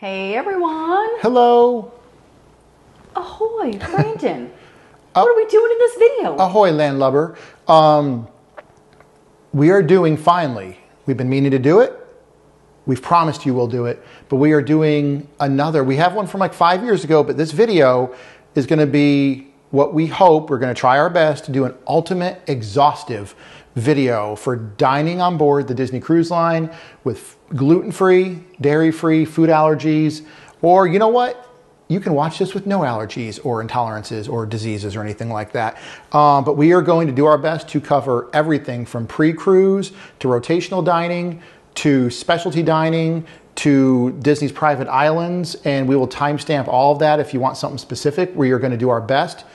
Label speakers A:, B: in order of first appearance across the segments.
A: Hey everyone!
B: Hello!
A: Ahoy, Brandon! What are we doing in this video?
B: Ahoy, landlubber. We are doing, finally, we've been meaning to do it. We've promised you we'll do it, but we are doing another. We have one from like 5 years ago, but this video is going to be what we hope. We're going to try our best to do an ultimate exhaustive video for dining on board the Disney Cruise Line with gluten-free, dairy-free, food allergies, or you know what? You can watch this with no allergies or intolerances or diseases or anything like that. But we are going to do our best to cover everything from pre-cruise to rotational dining to specialty dining to Disney's private islands, and we will timestamp all of that if you want something specific. We are going to do our best.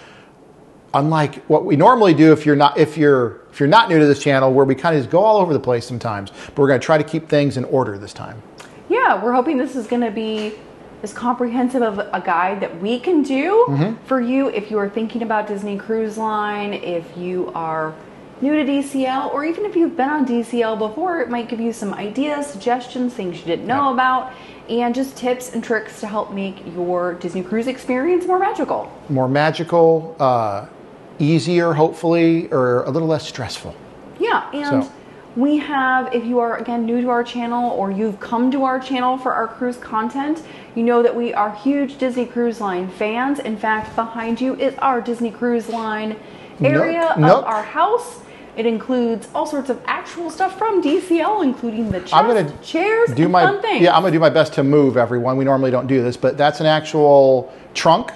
B: Unlike what we normally do if you're not new to this channel, where we kind of just go all over the place sometimes, but we're going to try to keep things in order this time. Yeah,
A: we're hoping this is going to be as comprehensive of a guide that we can do for you if you are thinking about Disney Cruise Line, if you are new to DCL, or even if you've been on DCL before. It might give you some ideas, suggestions, things you didn't know about, and just tips and tricks to help make your Disney cruise experience more magical.
B: More magical, easier, hopefully, or a little less stressful.
A: Yeah, and we have, if you are, again, new to our channel or you've come to our channel for our cruise content, you know that we are huge Disney Cruise Line fans. In fact, behind you is our Disney Cruise Line area of our house. It includes all sorts of actual stuff from DCL, including the chairs, and fun things.
B: Yeah, I'm going to do my best to move everyone. We normally don't do this, but that's an actual trunk,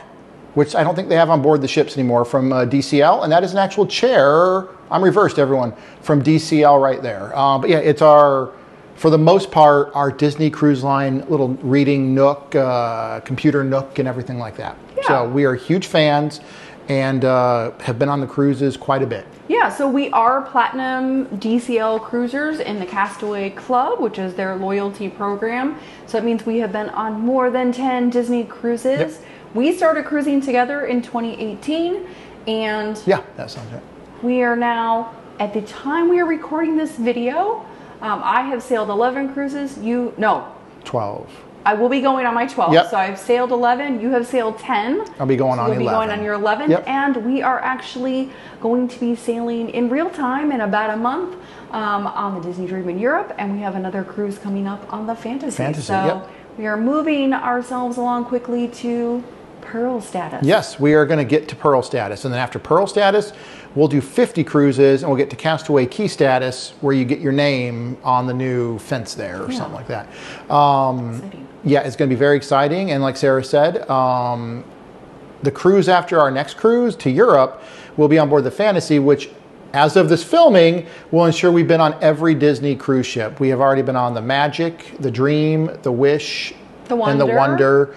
B: which I don't think they have on board the ships anymore, from DCL, and that is an actual chair. I'm reversed, everyone, from DCL right there. But yeah, it's for the most part, our Disney Cruise Line little reading nook, computer nook, and everything like that. Yeah. So we are huge fans and have been on the cruises quite a bit.
A: Yeah, so we are Platinum DCL cruisers in the Castaway Club, which is their loyalty program. So that means we have been on more than 10 Disney cruises. Yep. We started cruising together in 2018, and
B: yeah, that sounds right.
A: We are now, at the time we are recording this video, I have sailed 11 cruises.
B: 12.
A: I will be going on my 12th.
B: Yep.
A: So I've sailed 11. You have sailed 10.
B: I'll be going on 11.
A: You'll be going on your 11th.
B: Yep.
A: And we are actually going to be sailing in real time in about a month on the Disney Dream in Europe. And we have another cruise coming up on the Fantasy. So we are moving ourselves along quickly to Pearl status.
B: Yes, we are going to get to Pearl status. And then after Pearl status, we'll do 50 cruises and we'll get to Castaway Key status, where you get your name on the new fence there or something like that. Yeah, it's going to be very exciting. And like Sarah said, the cruise after our next cruise to Europe will be on board the Fantasy, which, as of this filming, will ensure we've been on every Disney cruise ship. We have already been on the Magic, the Dream, the Wish, and the Wonder.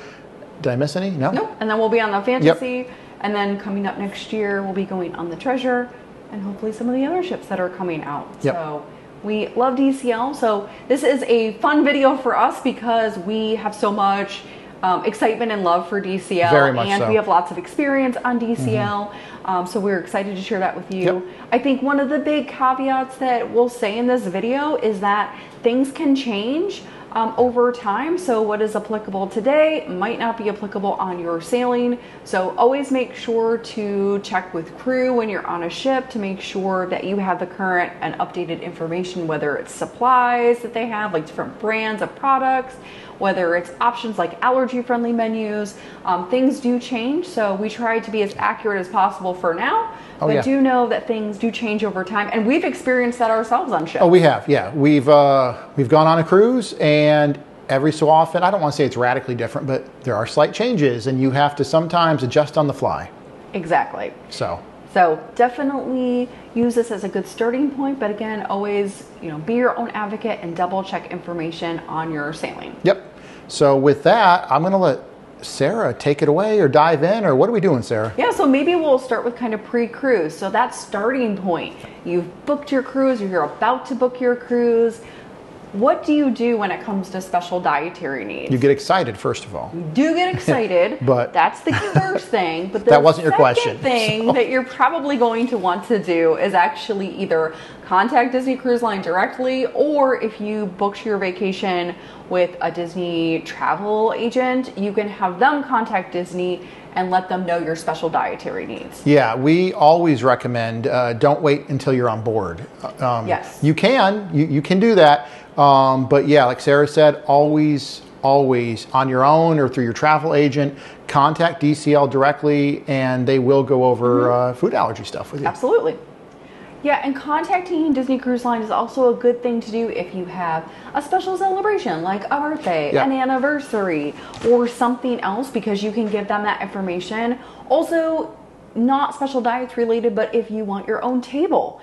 B: Did I miss any? No?
A: Nope. And then we'll be on the Fantasy. And then coming up next year, we'll be going on the Treasure and hopefully some of the other ships that are coming out. So we love DCL. So this is a fun video for us because we have so much excitement and love for DCL.
B: Very much
A: and
B: so.
A: we have lots of experience on DCL. So we're excited to share that with you. I think one of the big caveats that we'll say in this video is that things can change over time. So what is applicable today might not be applicable on your sailing. So always make sure to check with crew when you're on a ship to make sure that you have the current and updated information, whether it's supplies that they have, like different brands of products, whether it's options like allergy-friendly menus. Things do change, so we try to be as accurate as possible for now. But do know that things do change over time, and we've experienced that ourselves on ships.
B: Oh, we have, yeah. We've gone on a cruise, and every so often, I don't want to say it's radically different, but there are slight changes, and you have to sometimes adjust on the fly.
A: Exactly.
B: So
A: definitely use this as a good starting point, but again, always be your own advocate and double check information on your sailing.
B: Yep. So with that, I'm going to let Sarah take it away, or dive in, or what are we doing, Sarah?
A: Yeah, so maybe we'll start with kind of pre-cruise. So that starting point, you've booked your cruise, or you're about to book your cruise. what do you do when it comes to special dietary needs?
B: You get excited, first of all.
A: You do get excited,
B: But
A: that's the first thing. But the
B: that wasn't your question.
A: thing that you're probably going to want to do is actually either contact Disney Cruise Line directly, or if you booked your vacation with a Disney travel agent, you can have them contact Disney and let them know your special dietary needs.
B: Yeah, we always recommend don't wait until you're on board.
A: Yes.
B: You can do that. But yeah, like Sarah said, always on your own or through your travel agent, contact DCL directly and they will go over food allergy stuff with you.
A: Absolutely. Yeah, and contacting Disney Cruise Line is also a good thing to do if you have a special celebration like a birthday,
B: Yeah.
A: an anniversary, or something else, because you can give them that information. Also, not special diets related, but if you want your own table.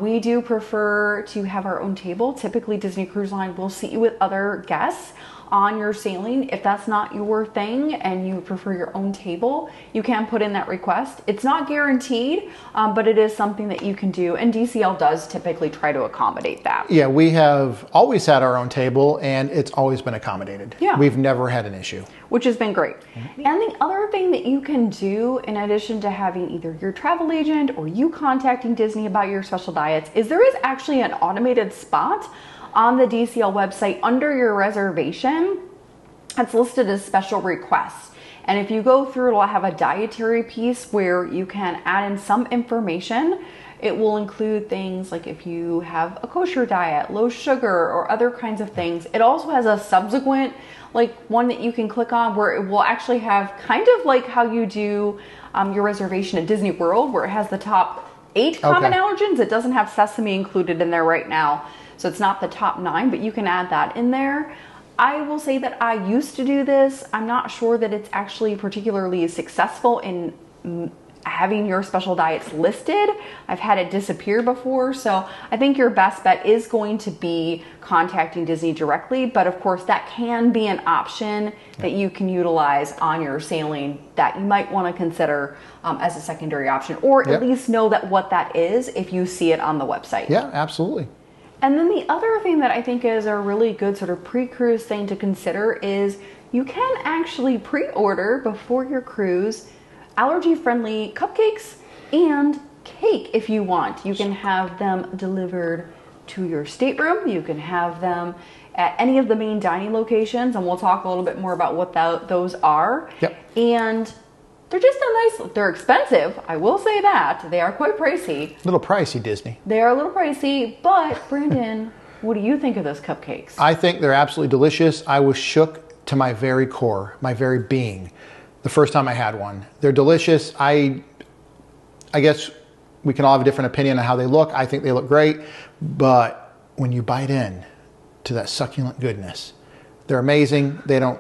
A: We do prefer to have our own table. Typically, Disney Cruise Line will seat you with other guests on your sailing. If that's not your thing and you prefer your own table, you can put in that request. It's not guaranteed, but it is something that you can do, and DCL does typically try to accommodate that.
B: Yeah, we have always had our own table and it's always been accommodated.
A: Yeah.
B: We've never had an issue.
A: Which has been great. And the other thing that you can do, in addition to having either your travel agent or you contacting Disney about your special diets, is there is actually an automated spot on the DCL website under your reservation. It's listed as special requests. And if you go through, it'll have a dietary piece where you can add in some information. It will include things like if you have a kosher diet, low sugar, or other kinds of things. It also has a subsequent one that you can click on where it will actually have kind of like how you do your reservation at Disney World, where it has the top 8 common allergens. It doesn't have sesame included in there right now, so it's not the top 9, but you can add that in there. I will say that I used to do this. I'm not sure that it's actually particularly successful in having your special diets listed. I've had it disappear before, so I think your best bet is going to be contacting Disney directly, but of course that can be an option that you can utilize on your sailing that you might want to consider as a secondary option, or at least know that what that is if you see it on the website.
B: Yeah, absolutely.
A: And then the other thing that I think is a really good sort of pre-cruise thing to consider is you can actually pre-order before your cruise allergy-friendly cupcakes and cake if you want. You can have them delivered to your stateroom. You can have them at any of the main dining locations, and we'll talk a little bit more about what those are.
B: Yep.
A: And they're just they're expensive, I will say that. They are quite pricey.
B: A little pricey, Disney.
A: They are a little pricey, but Brandon, what do you think of those cupcakes?
B: I think they're absolutely delicious. I was shook to my very core, my very being, the first time I had one. They're delicious. I guess we can all have a different opinion on how they look. I think they look great, but when you bite in to that succulent goodness, they're amazing. They're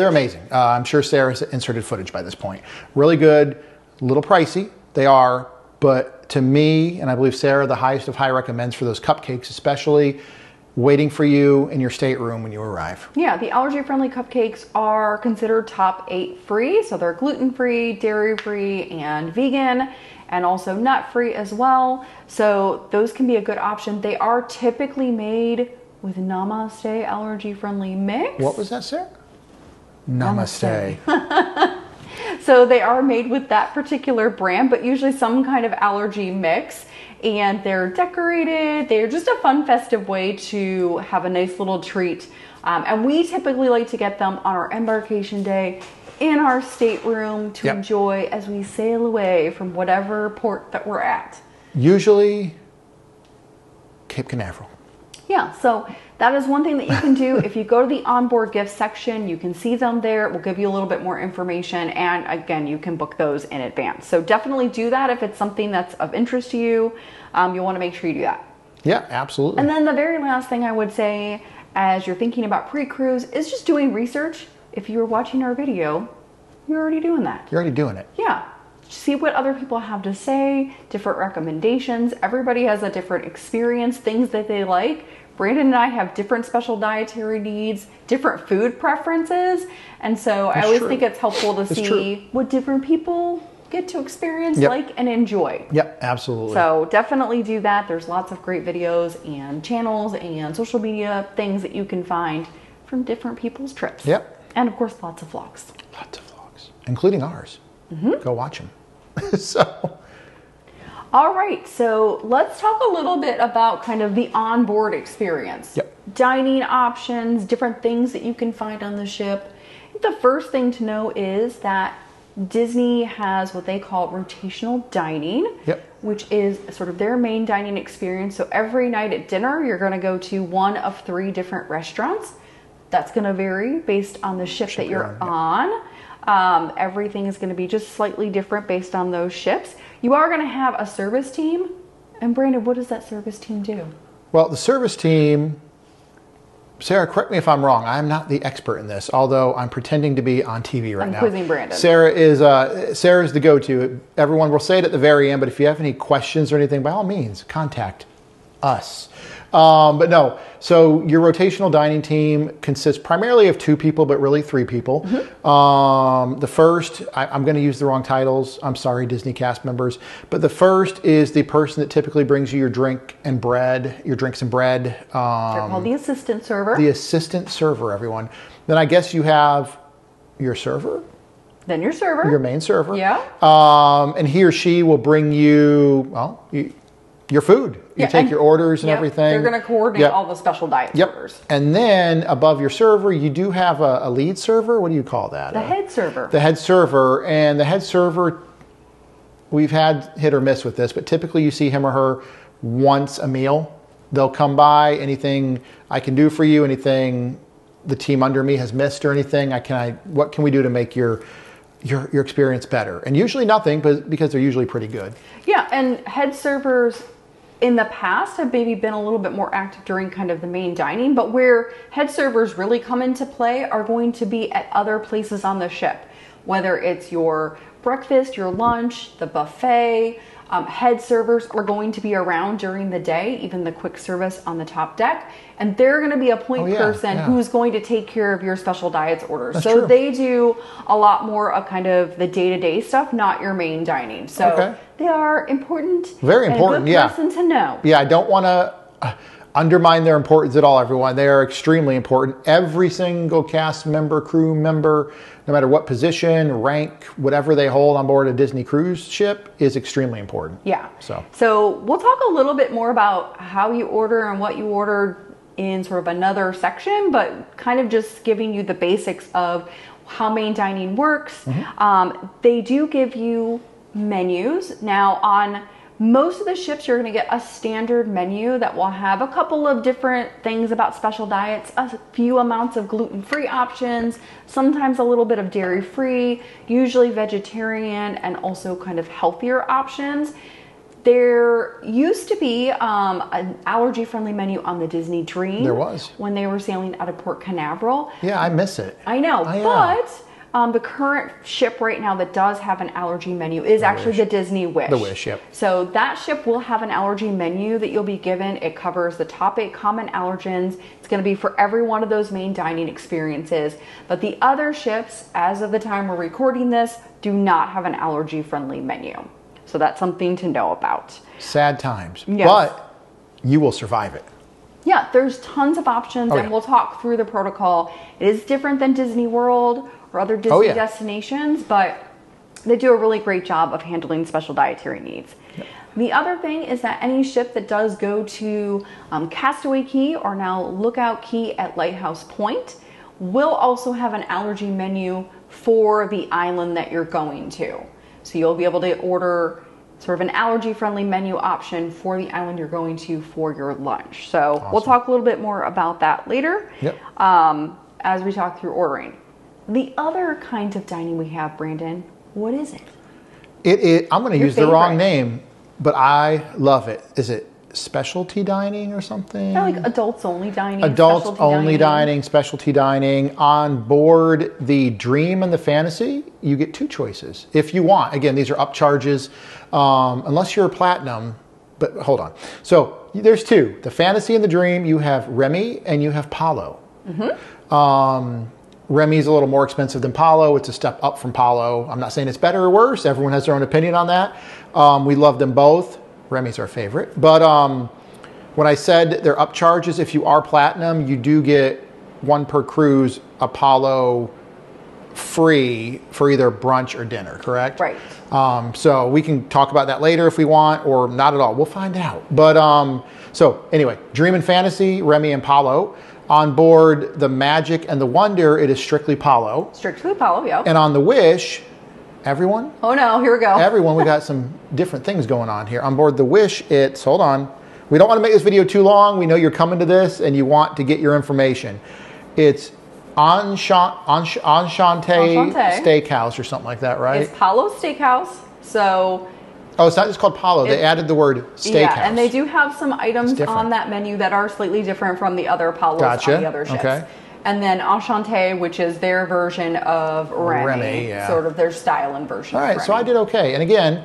B: amazing. I'm sure Sarah's inserted footage by this point. Really good, a little pricey. They are, but to me, and I believe Sarah, the highest of high recommends for those cupcakes, especially waiting for you in your stateroom when you arrive.
A: Yeah, the allergy-friendly cupcakes are considered top 8 free, so they're gluten-free, dairy-free, and vegan, and also nut-free as well. So those can be a good option. They are typically made with Namaste allergy-friendly mix.
B: What was that, Sarah? Namaste.
A: So they are made with that particular brand, but usually some kind of allergy mix. And they're decorated. They're just a fun, festive way to have a nice little treat. And we typically like to get them on our embarkation day in our stateroom to enjoy as we sail away from whatever port that we're at.
B: Usually Cape Canaveral.
A: Yeah, so that is one thing that you can do. If you go to the onboard gift section, you can see them there. It will give you a little bit more information. And again, you can book those in advance. So definitely do that if it's something that's of interest to you. You'll want to make sure you do that.
B: Yeah, absolutely.
A: And then the very last thing I would say as you're thinking about pre-cruise is just doing research. If you were watching our video, you're already doing that.
B: You're already doing it.
A: Yeah. See what other people have to say, different recommendations. Everybody has a different experience, things that they like. Brandon and I have different special dietary needs, different food preferences. And so I always think it's helpful to see what different people get to experience,
B: Yep.
A: like, and enjoy.
B: Yep, absolutely.
A: So definitely do that. There's lots of great videos and channels and social media things that you can find from different people's trips.
B: Yep.
A: And of course, lots of vlogs.
B: Lots of vlogs, including ours. Go watch them. So,
A: All right, so let's talk a little bit about kind of the onboard experience.
B: Yep.
A: Dining options, different things that you can find on the ship. The first thing to know is that Disney has what they call rotational dining,
B: Yep.
A: which is sort of their main dining experience. So every night at dinner, you're going to go to one of 3 different restaurants. That's going to vary based on the ship that you're on. Everything is going to be just slightly different based on those ships. You are going to have a service team. And Brandon, what does that service team do?
B: well, the service team, Sarah, correct me if I'm wrong. I'm not the expert in this, although I'm pretending to be on TV right now.
A: I'm quizzing Brandon.
B: Sarah's the go-to. Everyone will say it at the very end, but if you have any questions or anything, by all means, contact us. But no, so your rotational dining team consists primarily of 2 people, but really 3 people. The first, I'm going to use the wrong titles. I'm sorry, Disney cast members. But the first is the person that typically brings you your drink and bread, your drinks and bread.
A: They're called the assistant server.
B: The assistant server, everyone. Then I guess you have your server,
A: Then your server.
B: your main server.
A: Yeah.
B: And he or she will bring you, well, your food. You
A: Yeah,
B: take
A: and-
B: your orders and
A: Yep,
B: everything.
A: They're going to coordinate
B: Yep.
A: all the special diet
B: Yep.
A: orders.
B: And then above your server, you do have a lead server. What do you call that?
A: The head server.
B: The head server. And the head server, we've had hit or miss with this, but typically you see him or her once a meal. They'll come by, anything I can do for you, anything the team under me has missed or anything, what can we do to make your experience better? And usually nothing, but because they're usually pretty good.
A: Yeah, and head servers in the past have maybe been a little bit more active during kind of the main dining, but where head servers really come into play are going to be at other places on the ship, whether it's your breakfast, your lunch, the buffet. Head servers are going to be around during the day, even the quick service on the top deck, and they're going to be a point person who's going to take care of your special diets orders.
B: That's
A: so
B: true.
A: they do a lot more of kind of the day-to-day stuff, not your main dining. So they are important.
B: Very important,
A: and a good person to know.
B: Yeah, I don't want to undermine their importance at all, everyone. They are extremely important. Every single cast member, crew member, no matter what position, rank, whatever they hold on board a Disney cruise ship is extremely important.
A: Yeah.
B: So
A: we'll talk a little bit more about how you order and what you order in sort of another section, but kind of just giving you the basics of how main dining works. They do give you menus. Now on most of the ships, you're going to get a standard menu that will have a couple of different things about special diets, a few amounts of gluten-free options, sometimes a little bit of dairy-free, usually vegetarian, and also kind of healthier options. There used to be an allergy-friendly menu on the Disney Dream.
B: There was.
A: When they were sailing out of Port Canaveral.
B: yeah, I miss it.
A: I know,
B: Yeah.
A: but the current ship right now that does have an allergy menu is actually the Disney Wish.
B: The Wish, yep.
A: So that ship will have an allergy menu that you'll be given. It covers the top 8 common allergens. It's going to be for every one of those main dining experiences. But the other ships, as of the time we're recording this, do not have an allergy-friendly menu. So that's something to know about.
B: Sad times.
A: Yes.
B: But you will survive it.
A: Yeah, there's tons of options, and we'll talk through the protocol. It is different than Disney World or other Disney destinations, but they do a really great job of handling special dietary needs. The other thing is that any ship that does go to Castaway Cay or now Lookout Cay at Lighthouse Point will also have an allergy menu for the island that you're going to. So you'll be able to order sort of an allergy-friendly menu option for the island you're going to for your lunch. So we'll talk a little bit more about that later as we talk through ordering. The other kind of dining we have, Brandon, what is it?
B: I'm going to use the wrong name, but I love it. Is it specialty dining or something?
A: Kind of like adults only dining.
B: Adults only dining, specialty dining. On board the Dream and the Fantasy, you get 2 choices if you want. Again, these are upcharges, unless you're a platinum. But hold on. So there's 2. The Fantasy and the Dream, you have Remy and you have Palo. Remy's a little more expensive than Palo. It's a step up from Palo. I'm not saying it's better or worse. Everyone has their own opinion on that. We love them both. Remy's our favorite. But when I said they're up charges, if you are platinum, you do get one per cruise Apollo free for either brunch or dinner, correct?
A: Right.
B: So we can talk about that later if we want, or not at all. We'll find out. But so anyway, Dream and Fantasy, Remy and Palo. On board the Magic and the Wonder, it is strictly Palo.
A: Strictly Palo, yeah.
B: And on the Wish, everyone?
A: Oh no, here we go.
B: Everyone, we got some different things going on here. On board the Wish, it's, hold on. We don't want to make this video too long. We know you're coming to this and you want to get your information. It's Enchante Steakhouse or something like that, right?
A: It's Palo Steakhouse. So
B: oh, it's not just called Palo. They added the word steakhouse.
A: Yeah, and they do have some items on that menu that are slightly different from the other Palos on the other ships. Okay. And then Enchante, which is their version of Remy, sort of their style and version.
B: All right,
A: of
B: so I did okay. And again,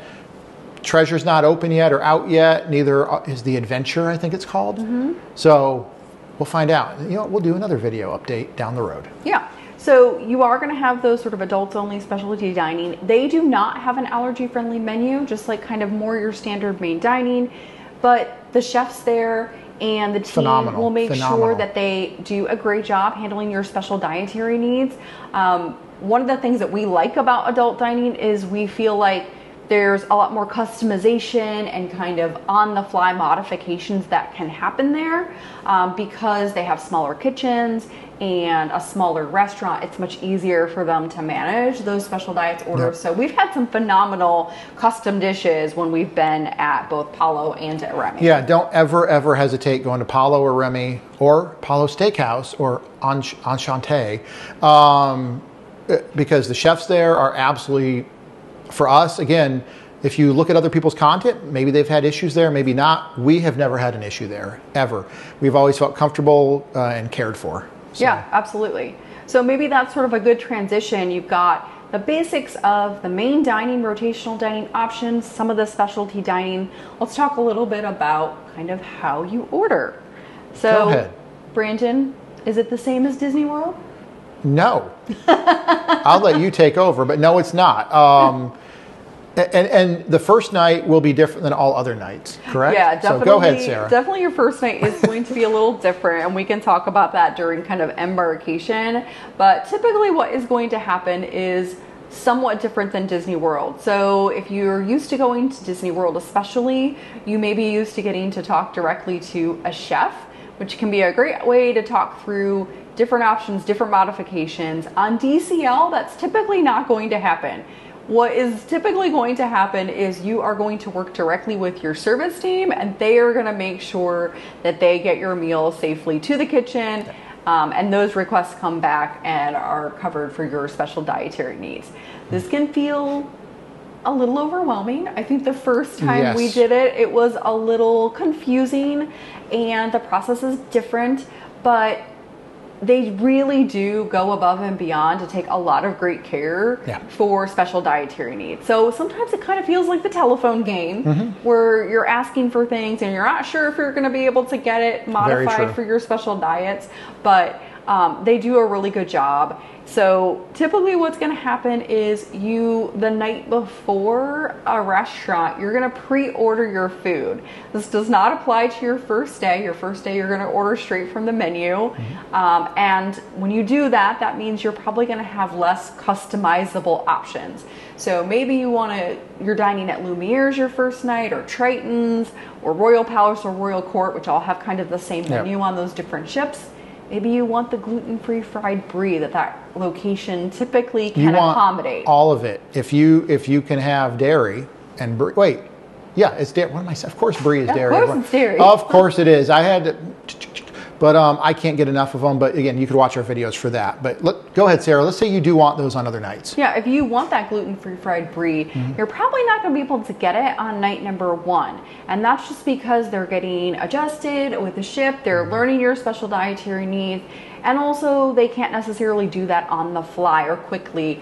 B: Treasure's not open yet or out yet. Neither is the Adventure, I think it's called. So we'll find out. You know, we'll do another video update down the road.
A: Yeah. So you are going to have those sort of adults-only specialty dining. They do not have an allergy-friendly menu, just like kind of more your standard main dining. But the chefs there and the team will make sure that they do a great job handling your special dietary needs. One of the things that we like about adult dining is we feel like there's a lot more customization and kind of on-the-fly modifications that can happen there because they have smaller kitchens and a smaller restaurant. It's much easier for them to manage those special diets orders. So we've had some phenomenal custom dishes when we've been at both Palo and at Remy.
B: Yeah, don't ever hesitate going to Palo or Remy or Palo Steakhouse or Enchante because the chefs there are absolutely, for us, again, if you look at other people's content, maybe they've had issues there, maybe not. We have never had an issue there, ever. We've always felt comfortable and cared for. So.
A: Yeah, absolutely. So maybe that's sort of a good transition. You've got the basics of the main dining, rotational dining options, some of the specialty dining. Let's talk a little bit about kind of how you order. So,
B: go ahead.
A: Brandon, is it the same as Disney World?
B: No. I'll let you take over, but no, it's not. And the first night will be different than all other nights, correct?
A: Yeah, definitely.
B: So go ahead, Sarah.
A: Definitely your first night is going to be a little different, and we can talk about that during kind of embarkation. But typically what is going to happen is somewhat different than Disney World. So if you're used to going to Disney World especially, you may be used to getting to talk directly to a chef, which can be a great way to talk through different options, different modifications. On DCL, that's typically not going to happen. What is typically going to happen is you are going to work directly with your service team and they are going to make sure that they get your meal safely to the kitchen and those requests come back and are covered for your special dietary needs. This can feel a little overwhelming. I think the first time we did it, it was a little confusing and the process is different, but they really do go above and beyond to take a lot of great care for special dietary needs. So sometimes it kind of feels like the telephone game where you're asking for things and you're not sure if you're going to be able to get it modified for your special diets, but they do a really good job. So typically what's going to happen is the night before a restaurant, you're going to pre-order your food. This does not apply to your first day. Your first day, you're going to order straight from the menu. And when you do that, that means you're probably going to have less customizable options. So maybe you're dining at Lumiere's your first night, or Triton's, or Royal Palace or Royal Court, which all have kind of the same menu on those different ships. Maybe you want the gluten-free fried brie that location typically can accommodate.
B: All of it. If you can have dairy and brie. Wait, yeah, it's dairy. What am I saying? Of course, brie is dairy.
A: Of course, it's dairy.
B: Of course, it is. I had to, but I can't get enough of them. But again, you could watch our videos for that. But go ahead, Sarah. Let's say you do want those on other nights.
A: Yeah, if you want that gluten-free fried brie, you're probably not going to be able to get it on night number 1. And that's just because they're getting adjusted with the ship. They're learning your special dietary needs. And also, they can't necessarily do that on the fly or quickly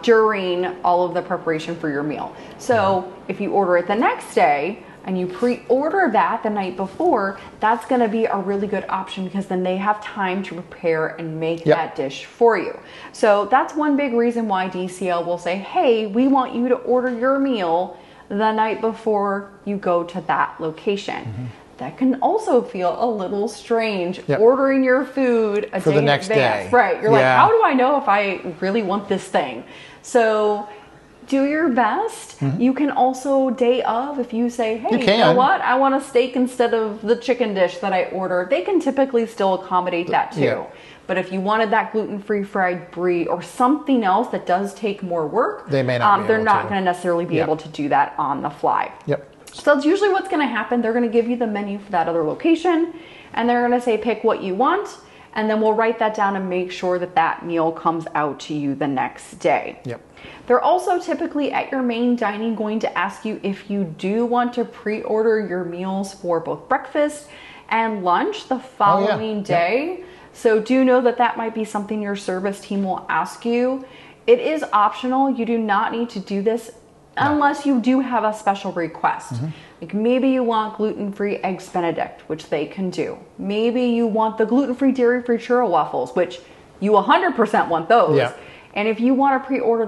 A: during all of the preparation for your meal. So if you order it the next day, and you pre-order that the night before, that's going to be a really good option because then they have time to prepare and make that dish for you. So that's one big reason why DCL will say, hey, we want you to order your meal the night before you go to that location. That can also feel a little strange, ordering your food a
B: for
A: day
B: the next
A: in advance.
B: day.
A: Right. You're like, how do I know if I really want this thing? So do your best. You can also day of, if you say, hey, you know what? I want a steak instead of the chicken dish that I ordered. They can typically still accommodate that too. But if you wanted that gluten-free fried brie or something else that does take more work,
B: they may not
A: they're not going to necessarily be able to do that on the fly. So that's usually what's going to happen. They're going to give you the menu for that other location, and they're going to say, pick what you want, and then we'll write that down and make sure that that meal comes out to you the next day. They're also typically at your main dining going to ask you if you do want to pre-order your meals for both breakfast and lunch the following day. So do know that that might be something your service team will ask you. It is optional. You do not need to do this unless you do have a special request. Like maybe you want gluten-free eggs Benedict, which they can do. Maybe you want the gluten-free, dairy-free churro waffles, which you 100% want those. And if you want to pre-order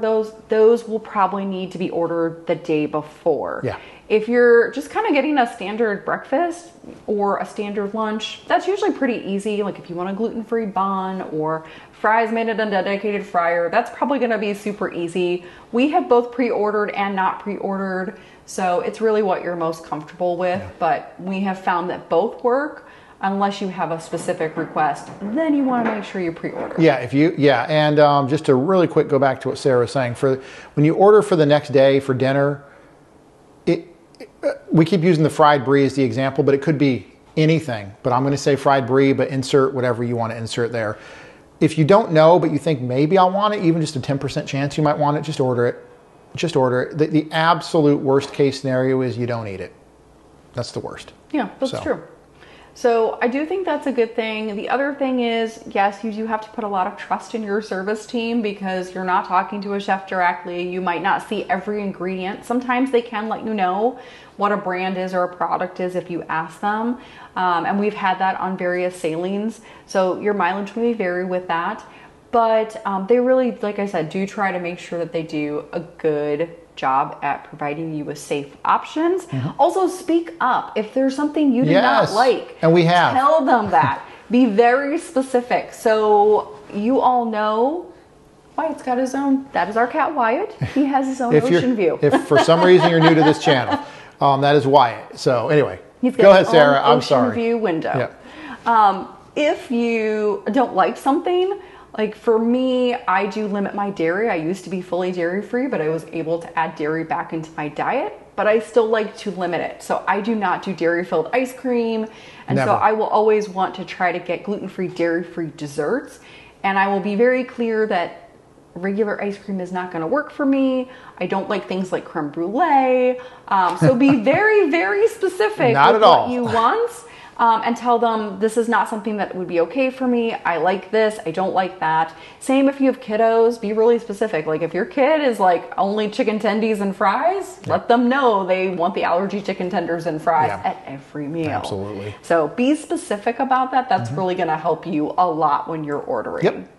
A: those will probably need to be ordered the day before. If you're just kind of getting a standard breakfast or a standard lunch, that's usually pretty easy. Like if you want a gluten-free bun or fries made in a dedicated fryer, that's probably going to be super easy. We have both pre-ordered and not pre-ordered, so it's really what you're most comfortable with. But we have found that both work. Unless you have a specific request, then you want to make sure you pre-order. And just to really quick go back to what Sarah was saying, for when you order for the next day for dinner, we keep using the fried brie as the example, but it could be anything. But I'm going to say fried brie, but insert whatever you want to insert there. If you don't know, but you think maybe I'll want it, even just a 10% chance you might want it, just order it. Just order it. The absolute worst case scenario is you don't eat it. That's the worst. Yeah, that's true. So I do think that's a good thing. The other thing is, yes, you do have to put a lot of trust in your service team because you're not talking to a chef directly. You might not see every ingredient. Sometimes they can let you know what a brand is or a product is if you ask them. And we've had that on various sailings. So your mileage may vary with that. But they really, like I said, do try to make sure that they do a good job at providing you with safe options. Also, speak up if there's something you do not like.
B: And we have.
A: Tell them that. Be very specific. So you all know Wyatt's got his own. That is our cat Wyatt. He has his own ocean view.
B: If for some reason you're new to this channel, that is Wyatt. So anyway,
A: He's got
B: go ahead, Sarah. I'm sorry.
A: Ocean view window. If you don't like something, like for me, I do limit my dairy. I used to be fully dairy free, but I was able to add dairy back into my diet, but I still like to limit it. So I do not do dairy filled ice cream. And so I will always want to try to get gluten-free, dairy-free desserts. And I will be very clear that regular ice cream is not going to work for me. I don't like things like creme brulee. So be very, very specific with what you want. And tell them this is not something that would be okay for me. I like this. I don't like that. Same if you have kiddos, be really specific. Like if your kid is like only chicken tendies and fries, let them know they want the allergy chicken tenders and fries at every meal.
B: Absolutely.
A: So be specific about that. That's really going to help you a lot when you're ordering.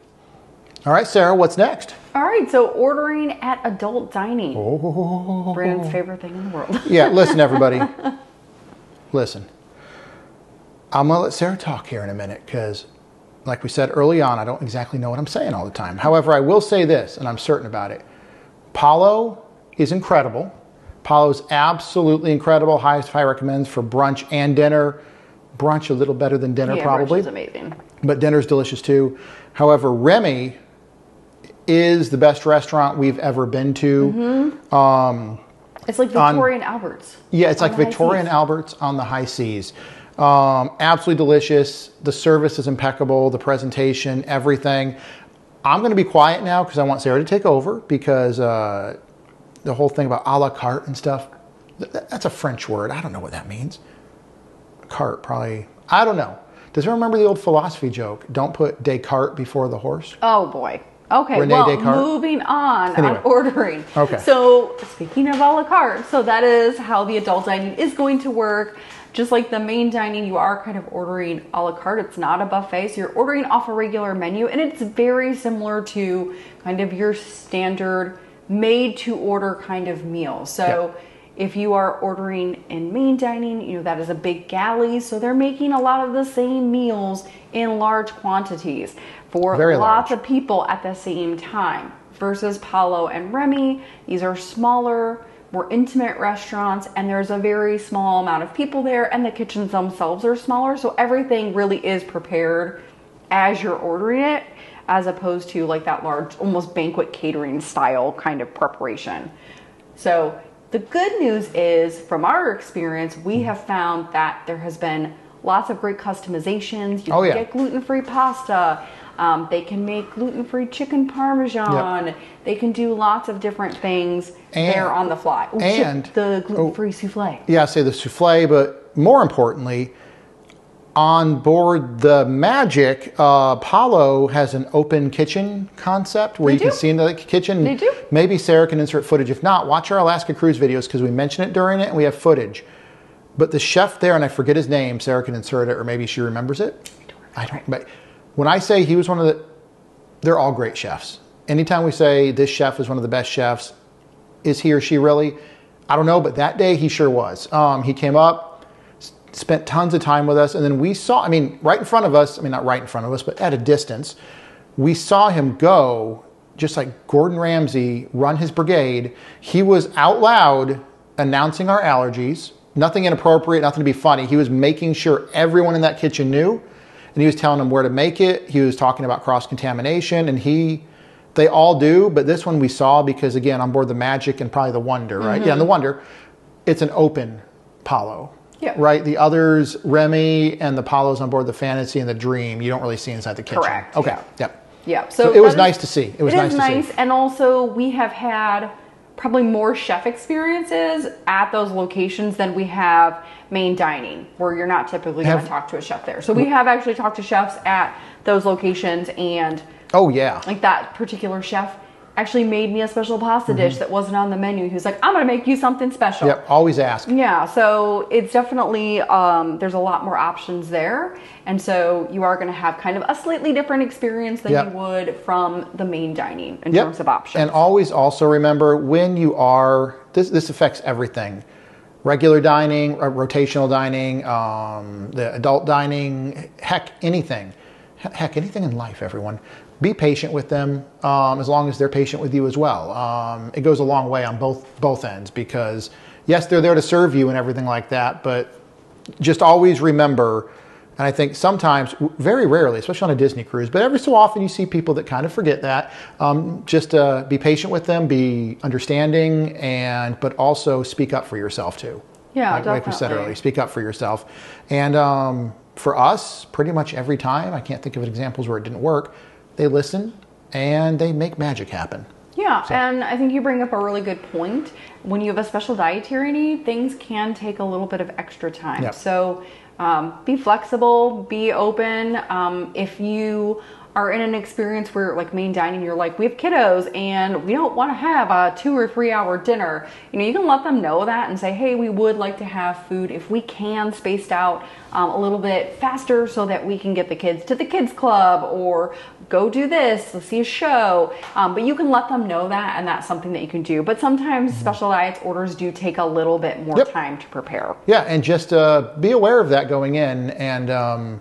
B: All right, Sarah, what's next?
A: All right, so ordering at adult dining. Brandon's favorite thing in the world.
B: Listen, everybody. Listen. I'm going to let Sarah talk here in a minute because, like we said early on, I don't exactly know what I'm saying all the time. However, I will say this, and I'm certain about it. Palo is incredible. Palo is absolutely incredible. Highest of high recommends for brunch and dinner. Brunch a little better than dinner, probably.
A: Brunch is amazing.
B: But dinner's delicious too. However, Remy is the best restaurant we've ever been to.
A: It's like Victoria and Albert's.
B: Yeah, it's like Victoria and Albert's on the high seas. Absolutely delicious. The service is impeccable. The presentation, everything. I'm going to be quiet now because I want Sarah to take over because the whole thing about a la carte and stuff, that's a French word. I don't know what that means. Carte, probably. I don't know. Does anyone remember the old philosophy joke? Don't put Descartes before the horse.
A: Oh boy. Okay,
B: Rene
A: well,
B: Descartes.
A: moving on
B: Anyway.
A: ordering.
B: Okay.
A: So speaking of a la carte, so that is how the adult dining is going to work. Just like the main dining, you are kind of ordering a la carte. It's not a buffet, so you're ordering off a regular menu, and it's very similar to kind of your standard made to order kind of meal. So if you are ordering in main dining, you know, that is a big galley, so they're making a lot of the same meals in large quantities for
B: Very
A: lots
B: large.
A: of people at the same time. Versus Paulo and Remy, these are smaller, more intimate restaurants, and there's a very small amount of people there, and the kitchens themselves are smaller, so everything really is prepared as you're ordering it, as opposed to like that large, almost banquet catering style kind of preparation. So the good news is, from our experience, we have found that there has been lots of great customizations. You can get gluten-free pasta. They can make gluten-free chicken parmesan. They can do lots of different things there on the fly. Ooh,
B: and
A: the gluten-free souffle.
B: Yeah, say the souffle, but more importantly, on board the Magic, Paulo has an open kitchen concept where you can see in the kitchen.
A: They do.
B: Maybe Sarah can insert footage. If not, watch our Alaska cruise videos because we mention it during it and we have footage. But the chef there, and I forget his name, Sarah can insert it, or maybe she remembers it. I don't. But when I say he was one of the, they're all great chefs. Anytime we say this chef is one of the best chefs, is he or she really? I don't know, but that day he sure was. He came up, spent tons of time with us, and then we saw, I mean, right in front of us, I mean, not right in front of us, but at a distance, we saw him go, just like Gordon Ramsay, run his brigade. He was out loud announcing our allergies, nothing inappropriate, nothing to be funny. He was making sure everyone in that kitchen knew, and he was telling them where to make it. He was talking about cross-contamination, and they all do, but this one we saw because, again, on board the Magic and probably the Wonder, right? Yeah, and the Wonder, it's an open Paulo.
A: Yeah.
B: Right? The others, Remy and the Paulos on board the Fantasy and the Dream, you don't really see inside the kitchen.
A: Correct.
B: Okay.
A: Yeah.
B: Yep.
A: Yeah.
B: So it was nice to see. It was nice to see.
A: And also, we have had probably more chef experiences at those locations than we have main dining, where you're not typically going to talk to a chef there. So we have actually talked to chefs at those locations, and
B: oh yeah,
A: like that particular chef actually made me a special pasta dish that wasn't on the menu. He was like, I'm going to make you something special.
B: Yep, always ask.
A: Yeah, so it's definitely, there's a lot more options there. And so you are going to have kind of a slightly different experience than you would from the main dining in terms of options.
B: And always also remember, when you are, this affects everything. Regular dining, rotational dining, the adult dining, heck, anything. Heck, anything in life, everyone. Be patient with them, as long as they're patient with you as well. It goes a long way on both ends, because yes, they're there to serve you and everything like that, but just always remember, and I think sometimes, very rarely, especially on a Disney cruise, but every so often you see people that kind of forget that. Just be patient with them, be understanding, but also speak up for yourself too.
A: Yeah,
B: like we said earlier, speak up for yourself. And for us, pretty much every time, I can't think of examples where it didn't work, they listen and they make magic happen.
A: Yeah, and I think you bring up a really good point. When you have a special dietary need, things can take a little bit of extra time.
B: Yep.
A: So be flexible, be open. If you are in an experience where, like main dining, you're like, we have kiddos and we don't want to have a 2 or 3 hour dinner, you can let them know that and say, hey, we would like to have food, if we can, spaced out a little bit faster so that we can get the kids to the kids club or go do this, let's see a show. But you can let them know that, and that's something that you can do. But sometimes special diets orders do take a little bit more time to prepare.
B: Yeah, and just be aware of that going in, and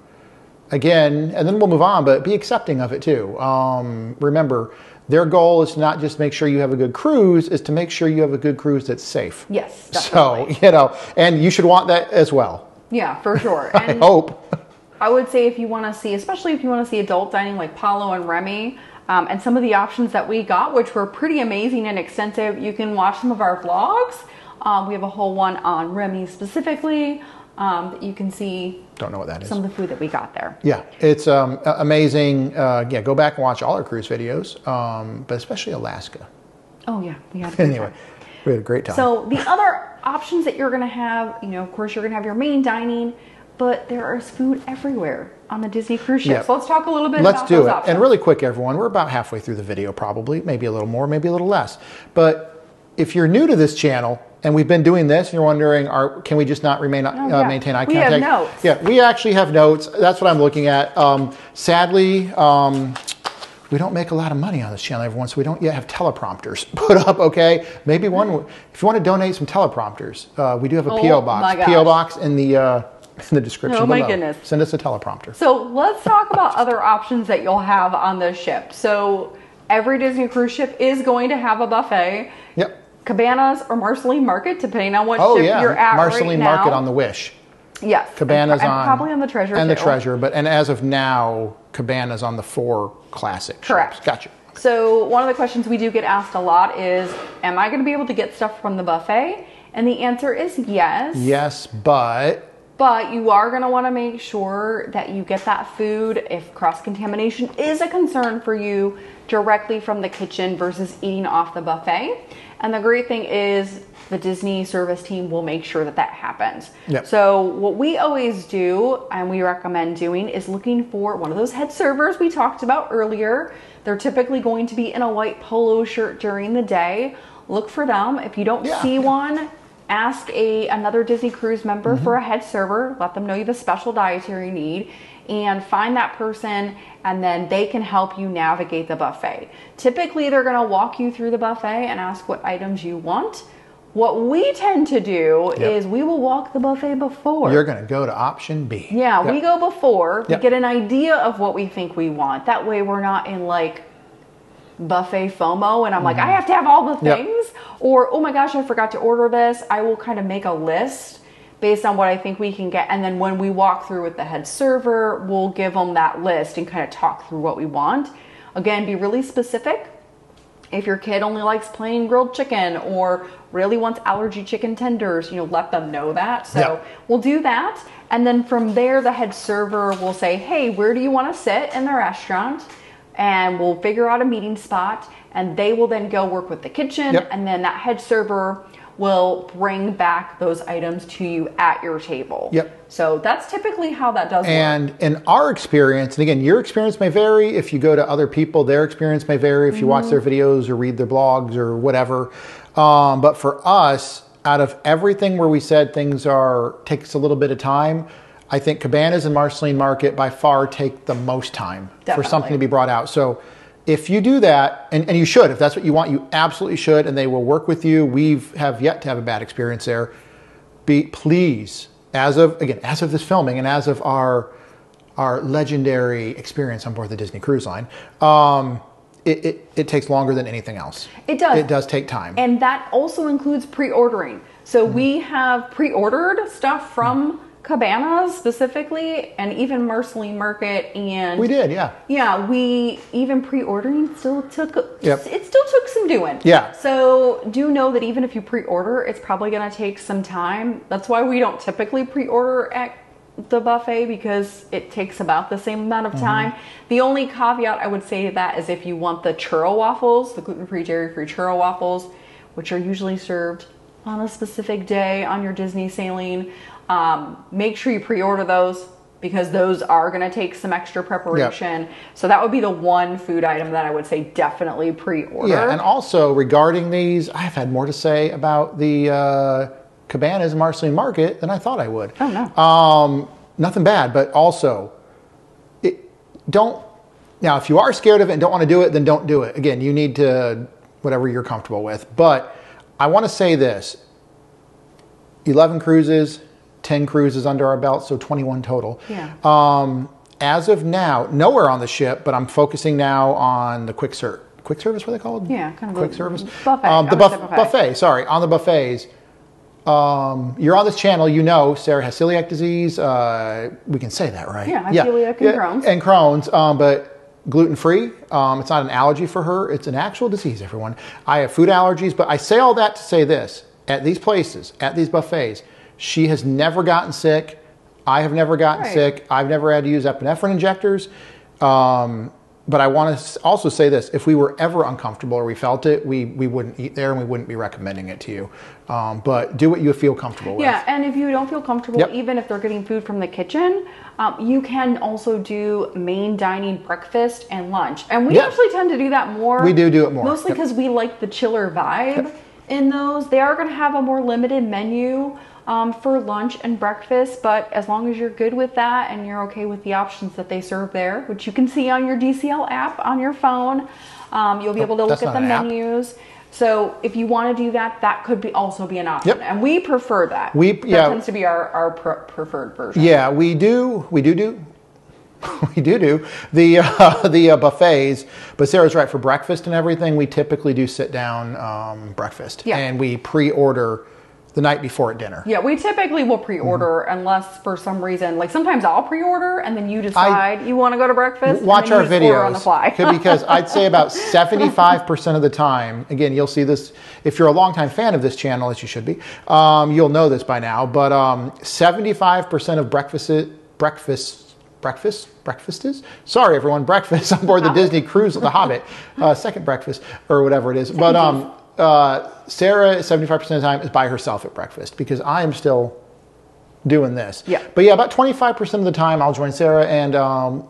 B: again, and then we'll move on, but be accepting of it too. Remember, their goal is to not just make sure you have a good cruise, is to make sure you have a good cruise that's safe.
A: Yes, definitely.
B: So, and you should want that as well.
A: Yeah, for sure. And
B: I hope.
A: I would say if you want to see, especially if you want to see adult dining like Paulo and Remy, and some of the options that we got, which were pretty amazing and extensive, you can watch some of our vlogs. We have a whole one on Remy specifically. That you can see.
B: Don't know what that is.
A: Some of the food that we got there.
B: Yeah, it's amazing. Go back and watch all our cruise videos, but especially Alaska.
A: Oh yeah, we had a great time.
B: We had a great time.
A: So the other options that you're going to have, of course, you're going to have your main dining. but there is food everywhere on the Disney cruise ships.
B: Yep.
A: So let's talk a little bit
B: Let's
A: about
B: do
A: those
B: it.
A: options.
B: And really quick, everyone, we're about halfway through the video probably, maybe a little more, maybe a little less. But if you're new to this channel and we've been doing this and you're wondering, can we just not maintain eye contact?
A: We have notes.
B: Yeah, we actually have notes. That's what I'm looking at. Sadly, we don't make a lot of money on this channel, everyone, so we don't yet have teleprompters put up, okay? Maybe one, if you want to donate some teleprompters, we do have a P.O. box. P.O. box in the description below.
A: Oh my goodness.
B: Send us a teleprompter.
A: So let's talk about other options that you'll have on the ship. So every Disney cruise ship is going to have a buffet.
B: Yep.
A: Cabanas or Marceline Market, depending on what ship
B: yeah.
A: you're at
B: Marceline
A: right now.
B: Market on the Wish.
A: Yes.
B: Cabanas
A: and
B: on...
A: probably on the Treasure,
B: and
A: too.
B: the Treasure, and as of now, Cabanas on the 4 classic
A: Correct.
B: ships. Gotcha.
A: So one of the questions we do get asked a lot is, am I going to be able to get stuff from the buffet? And the answer is yes.
B: Yes, but
A: you are going to want to make sure that you get that food, if cross-contamination is a concern for you, directly from the kitchen versus eating off the buffet. And the great thing is the Disney service team will make sure that that happens.
B: Yep.
A: So what we always do, and we recommend doing, is looking for one of those head servers we talked about earlier. They're typically going to be in a white polo shirt during the day. Look for them. If you don't see one, ask another Disney cruise member for a head server. Let them know you have a special dietary need, and find that person, and then they can help you navigate the buffet. Typically, they're going to walk you through the buffet and ask what items you want. What we tend to do is we will walk the buffet before.
B: You're going to go to option B.
A: Yeah, we go before. We
B: Yep.
A: get an idea of what we think we want. That way we're not in like buffet FOMO and I'm like, I have to have all the
B: Yep.
A: things. Or, oh my gosh, I forgot to order this. I will kind of make a list based on what I think we can get. And then when we walk through with the head server, we'll give them that list and kind of talk through what we want. Again, be really specific. If your kid only likes plain grilled chicken or really wants allergy chicken tenders, let them know that. So we'll do that. And then from there, the head server will say, hey, where do you want to sit in the restaurant? And we'll figure out a meeting spot, and they will then go work with the kitchen. And then that head server will bring back those items to you at your table. So that's typically how that does work.
B: And in our experience, and again, your experience may vary. If you go to other people, their experience may vary. If you watch their videos or read their blogs or whatever. But for us, out of everything where we said things takes a little bit of time, I think Cabanas and Marceline Market by far take the most time for something to be brought out. So if you do that, and you should, if that's what you want, you absolutely should, and they will work with you. We have yet to have a bad experience there. Please, as of this filming and as of our legendary experience on board the Disney Cruise Line, it takes longer than anything else.
A: It does.
B: It does take time.
A: And that also includes pre-ordering. So we have pre-ordered stuff from Cabanas specifically, and even Marceline Market, and
B: we did, yeah,
A: we even pre-ordering still took it still took some doing. So do know that even if you pre-order, it's probably going to take some time. That's why we don't typically pre-order at the buffet, because it takes about the same amount of time. The only caveat I would say to that is if you want the churro waffles, the gluten-free, dairy-free churro waffles, which are usually served on a specific day on your Disney sailing, make sure you pre-order those, because those are going to take some extra preparation. So that would be the one food item that I would say definitely pre-order.
B: Yeah, and also regarding these, I've had more to say about the Cabanas and Marceline Market than I thought I would.
A: Oh, no.
B: Nothing bad, but also, now if you are scared of it and don't want to do it, then don't do it. Again, you need to, whatever you're comfortable with. But I want to say this, 11 cruises, 10 cruises under our belt, so 21 total. As of now, nowhere on the ship, but I'm focusing now on the quick service, what are they called?
A: Yeah, kind of
B: quick service.
A: Buffet.
B: Buffet. Sorry, on the buffets. You're on this channel, Sarah has celiac disease. We can say that, right?
A: Yeah, celiac and Crohn's.
B: And Crohn's, but gluten-free. It's not an allergy for her. It's an actual disease, everyone. I have food allergies, but I say all that to say this. At these places, at these buffets, she has never gotten sick. I have never gotten sick. I've never had to use epinephrine injectors. But I want to also say this: if we were ever uncomfortable or we felt it, we wouldn't eat there and we wouldn't be recommending it to you. But do what you feel comfortable with.
A: Yeah, and if you don't feel comfortable,
B: Yep.
A: even if they're getting food from the kitchen, you can also do main dining breakfast and lunch. And we
B: Yep.
A: actually tend to do that more.
B: We do it more.
A: Mostly
B: Yep.
A: because we like the chiller vibe in those. They are going to have a more limited menu for lunch and breakfast, but as long as you're good with that and you're okay with the options that they serve there, which you can see on your DCL app on your phone, you'll be able to look
B: that's
A: at the
B: not an app.
A: menus. So if you want to do that, that could be also be an option,
B: Yep.
A: and we prefer that.
B: That
A: tends to be our preferred version.
B: Yeah, we do we do the buffets. But Sarah's right, for breakfast and everything, we typically do sit down breakfast,
A: Yeah.
B: and we pre-order the night before at dinner.
A: Yeah, we typically will pre-order unless for some reason, like sometimes I'll pre-order and then you decide you want to go to breakfast.
B: Watch
A: and then
B: our
A: you just order on the
B: videos
A: fly.
B: because I'd say about 75% of the time, again, you'll see this if you're a longtime fan of this channel, as you should be, you'll know this by now, but 75% of breakfasts. Sorry, everyone. Breakfast on board the Disney cruise, the Hobbit, second breakfast or whatever it is. But Sarah, 75% of the time, is by herself at breakfast because I am still doing this.
A: Yeah.
B: But yeah, about 25% of the time I'll join Sarah, and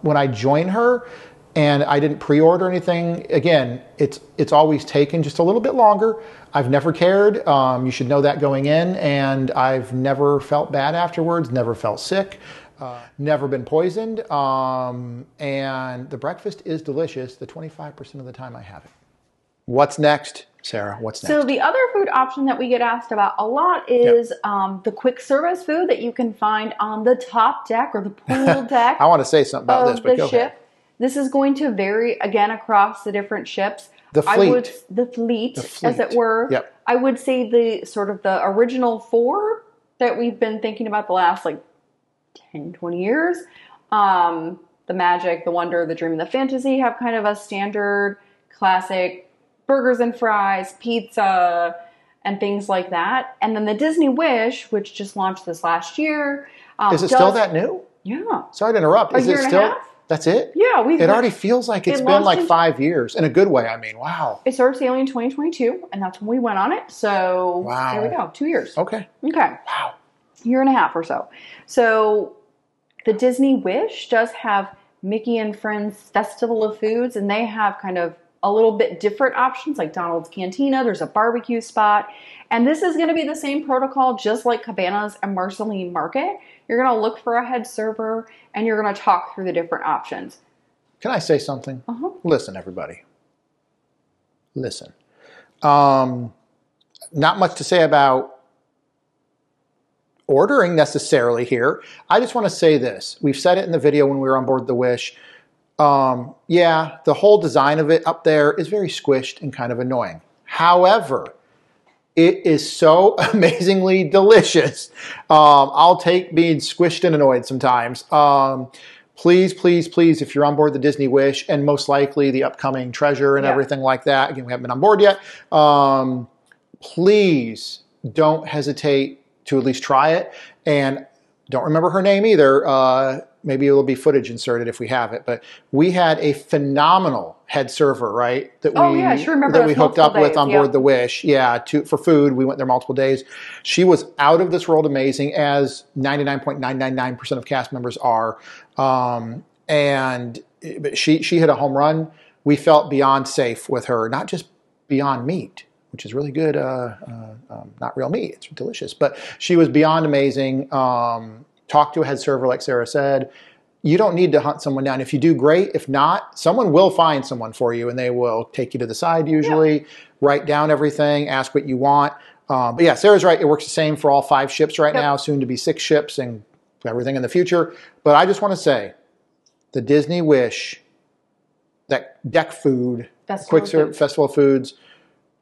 B: when I join her and I didn't pre-order anything, again, it's always taken just a little bit longer. I've never cared. You should know that going in, and I've never felt bad afterwards. Never felt sick. Never been poisoned, and the breakfast is delicious the 25% of the time I have it. What's next, Sarah? What's next?
A: So the other food option that we get asked about a lot is the quick service food that you can find on the top deck or the pool deck.
B: I want to say something about this,
A: of
B: but
A: the
B: go
A: ship.
B: ahead.
A: This is going to vary again across the different ships.
B: The fleet.
A: The fleet,
B: The fleet.
A: as it were.
B: Yep.
A: I would say the sort of the original 4 that we've been thinking about the last 10, 20 years. The Magic, the Wonder, the Dream, and the Fantasy have kind of a standard classic burgers and fries, pizza, and things like that. And then the Disney Wish, which just launched this last year.
B: Is it still that new?
A: Yeah.
B: Sorry to interrupt. Is
A: year
B: it
A: and a
B: still?
A: half?
B: That's it?
A: Yeah.
B: It already feels like it's been
A: launched in
B: 5 years. In a good way, I mean. Wow.
A: It started sailing in 2022, and that's when we went on it. So
B: Wow.
A: there we go, 2 years.
B: Okay.
A: Okay.
B: Wow.
A: Year and a half or so. So the Disney Wish does have Mickey and Friends Festival of Foods, and they have kind of a little bit different options like Donald's Cantina. There's a barbecue spot. And this is going to be the same protocol just like Cabanas and Marceline Market. You're going to look for a head server and you're going to talk through the different options.
B: Can I say something?
A: Uh-huh.
B: Listen, everybody. Listen. Not much to say about ordering necessarily here. I just want to say this. We've said it in the video when we were on board the Wish. Yeah, the whole design of it up there is very squished and kind of annoying. However, it is so amazingly delicious. I'll take being squished and annoyed sometimes. Please, please, please, if you're on board the Disney Wish and most likely the upcoming Treasure and everything like that, again, we haven't been on board yet, please don't hesitate to at least try it. And don't remember her name either. Maybe it'll be footage inserted if we have it. But we had a phenomenal head server, right? That
A: I sure remember
B: that we
A: those
B: hooked up
A: multiple
B: with on
A: days,
B: board the Wish. Yeah, for food. We went there multiple days. She was out of this world amazing, as 99.999% of cast members are. And she hit a home run. We felt beyond safe with her, not just Beyond Meat, which is really good, not real meat. It's delicious. But she was beyond amazing. Talk to a head server, like Sarah said. You don't need to hunt someone down. If you do, great. If not, someone will find someone for you, and they will take you to the side usually, write down everything, ask what you want. But yeah, Sarah's right. It works the same for all 5 ships right now, soon to be 6 ships and everything in the future. But I just want to say, the Disney Wish, that deck food, quick serve Festival of Foods,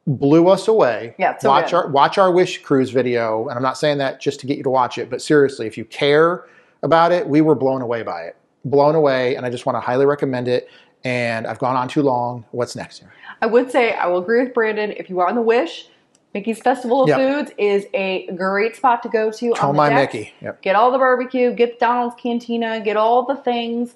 B: blew us away.
A: Yeah, so
B: watch our Wish Cruise video, and I'm not saying that just to get you to watch it, but seriously, if you care about it, we were blown away by it. Blown away, and I just want to highly recommend it. And I've gone on too long. What's next here?
A: I would say I will agree with Brandon. If you are on the Wish, Mickey's Festival of
B: Yep.
A: Foods is a great spot to go to on
B: Oh,
A: the
B: my
A: deck.
B: Mickey. Yep.
A: Get all the barbecue, get the Donald's Cantina, get all the things.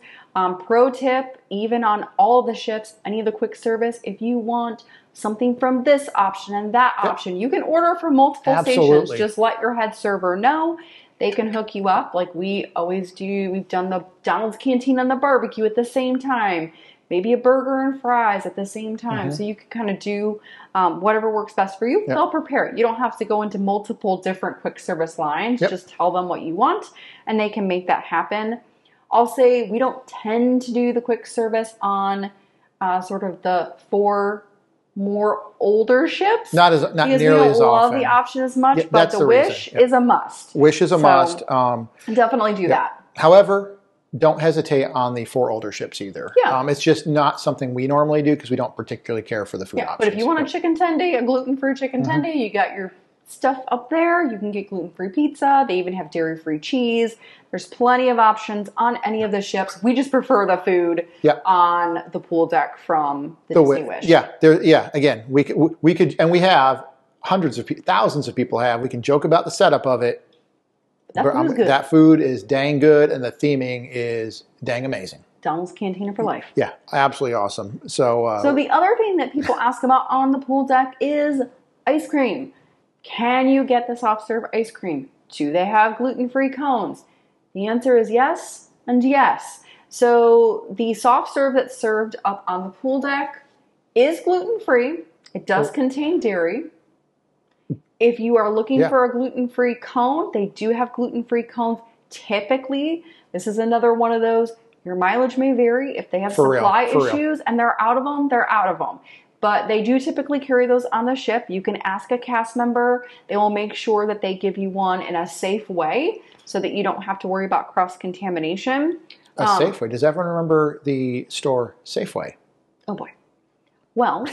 A: Pro tip, even on all the ships, any of the quick service, if you want something from this option and that option, you can order from multiple stations.
B: Absolutely.
A: Just let your head server know. They can hook you up like we always do. We've done the Donald's Cantina and the barbecue at the same time. Maybe a burger and fries at the same time. So you can kind of do whatever works best for you.
B: Yep.
A: They'll prepare it. You don't have to go into multiple different quick service lines.
B: Yep.
A: Just tell them what you want and they can make that happen. I'll say we don't tend to do the quick service on sort of the 4 more older ships.
B: Not
A: because
B: nearly
A: we don't
B: as
A: love
B: often.
A: the option as much,
B: Yeah,
A: but
B: that's
A: the
B: the
A: Wish
B: reason. Yep.
A: is a must.
B: Wish is a must.
A: Definitely do that.
B: However, don't hesitate on the 4 older ships either.
A: Yeah.
B: It's just not something we normally do because we don't particularly care for the food
A: Yeah,
B: options.
A: but if you want a chicken tendy, a gluten-free chicken tendy, you got your stuff up there. You can get gluten-free pizza. They even have dairy-free cheese. There's plenty of options on any of the ships. We just prefer the food on the pool deck from the Disney Wish.
B: Yeah, again, we could, and we have hundreds of thousands of people have. We can joke about the setup of it.
A: That food is good.
B: That food is dang good, and the theming is dang amazing.
A: Donald's Cantina for life.
B: Yeah, absolutely awesome. So
A: the other thing that people ask about on the pool deck is ice cream. Can you get the soft serve ice cream? Do they have gluten-free cones? The answer is yes and yes. So the soft serve that's served up on the pool deck is gluten-free. It does contain dairy. If you are looking for a gluten-free cone, they do have gluten-free cones. Typically, this is another one of those, your mileage may vary. If they have supply issues and they're out of them, they're out of them. But they do typically carry those on the ship. You can ask a cast member. They will make sure that they give you one in a safe way so that you don't have to worry about cross-contamination.
B: a Safeway. Does everyone remember the store Safeway?
A: Oh boy. Well,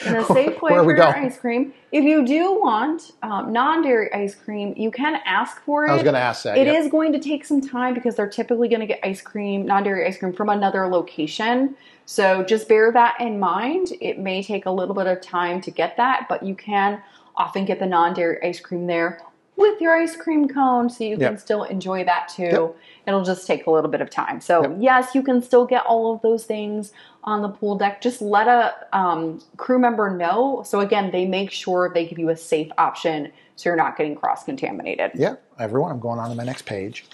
A: in a safe way
B: Where are
A: for
B: we
A: your
B: going?
A: ice cream, if you do want non-dairy ice cream, you can ask for it.
B: I was going to ask that.
A: It is going to take some time because they're typically going to get ice cream, non-dairy ice cream from another location. So just bear that in mind. It may take a little bit of time to get that, but you can often get the non-dairy ice cream there with your ice cream cone so you can still enjoy that too.
B: Yep.
A: It'll just take a little bit of time. So yes, you can still get all of those things on the pool deck. Just let a crew member know. So again, they make sure they give you a safe option so you're not getting cross-contaminated.
B: Yeah, everyone, I'm going on to my next page.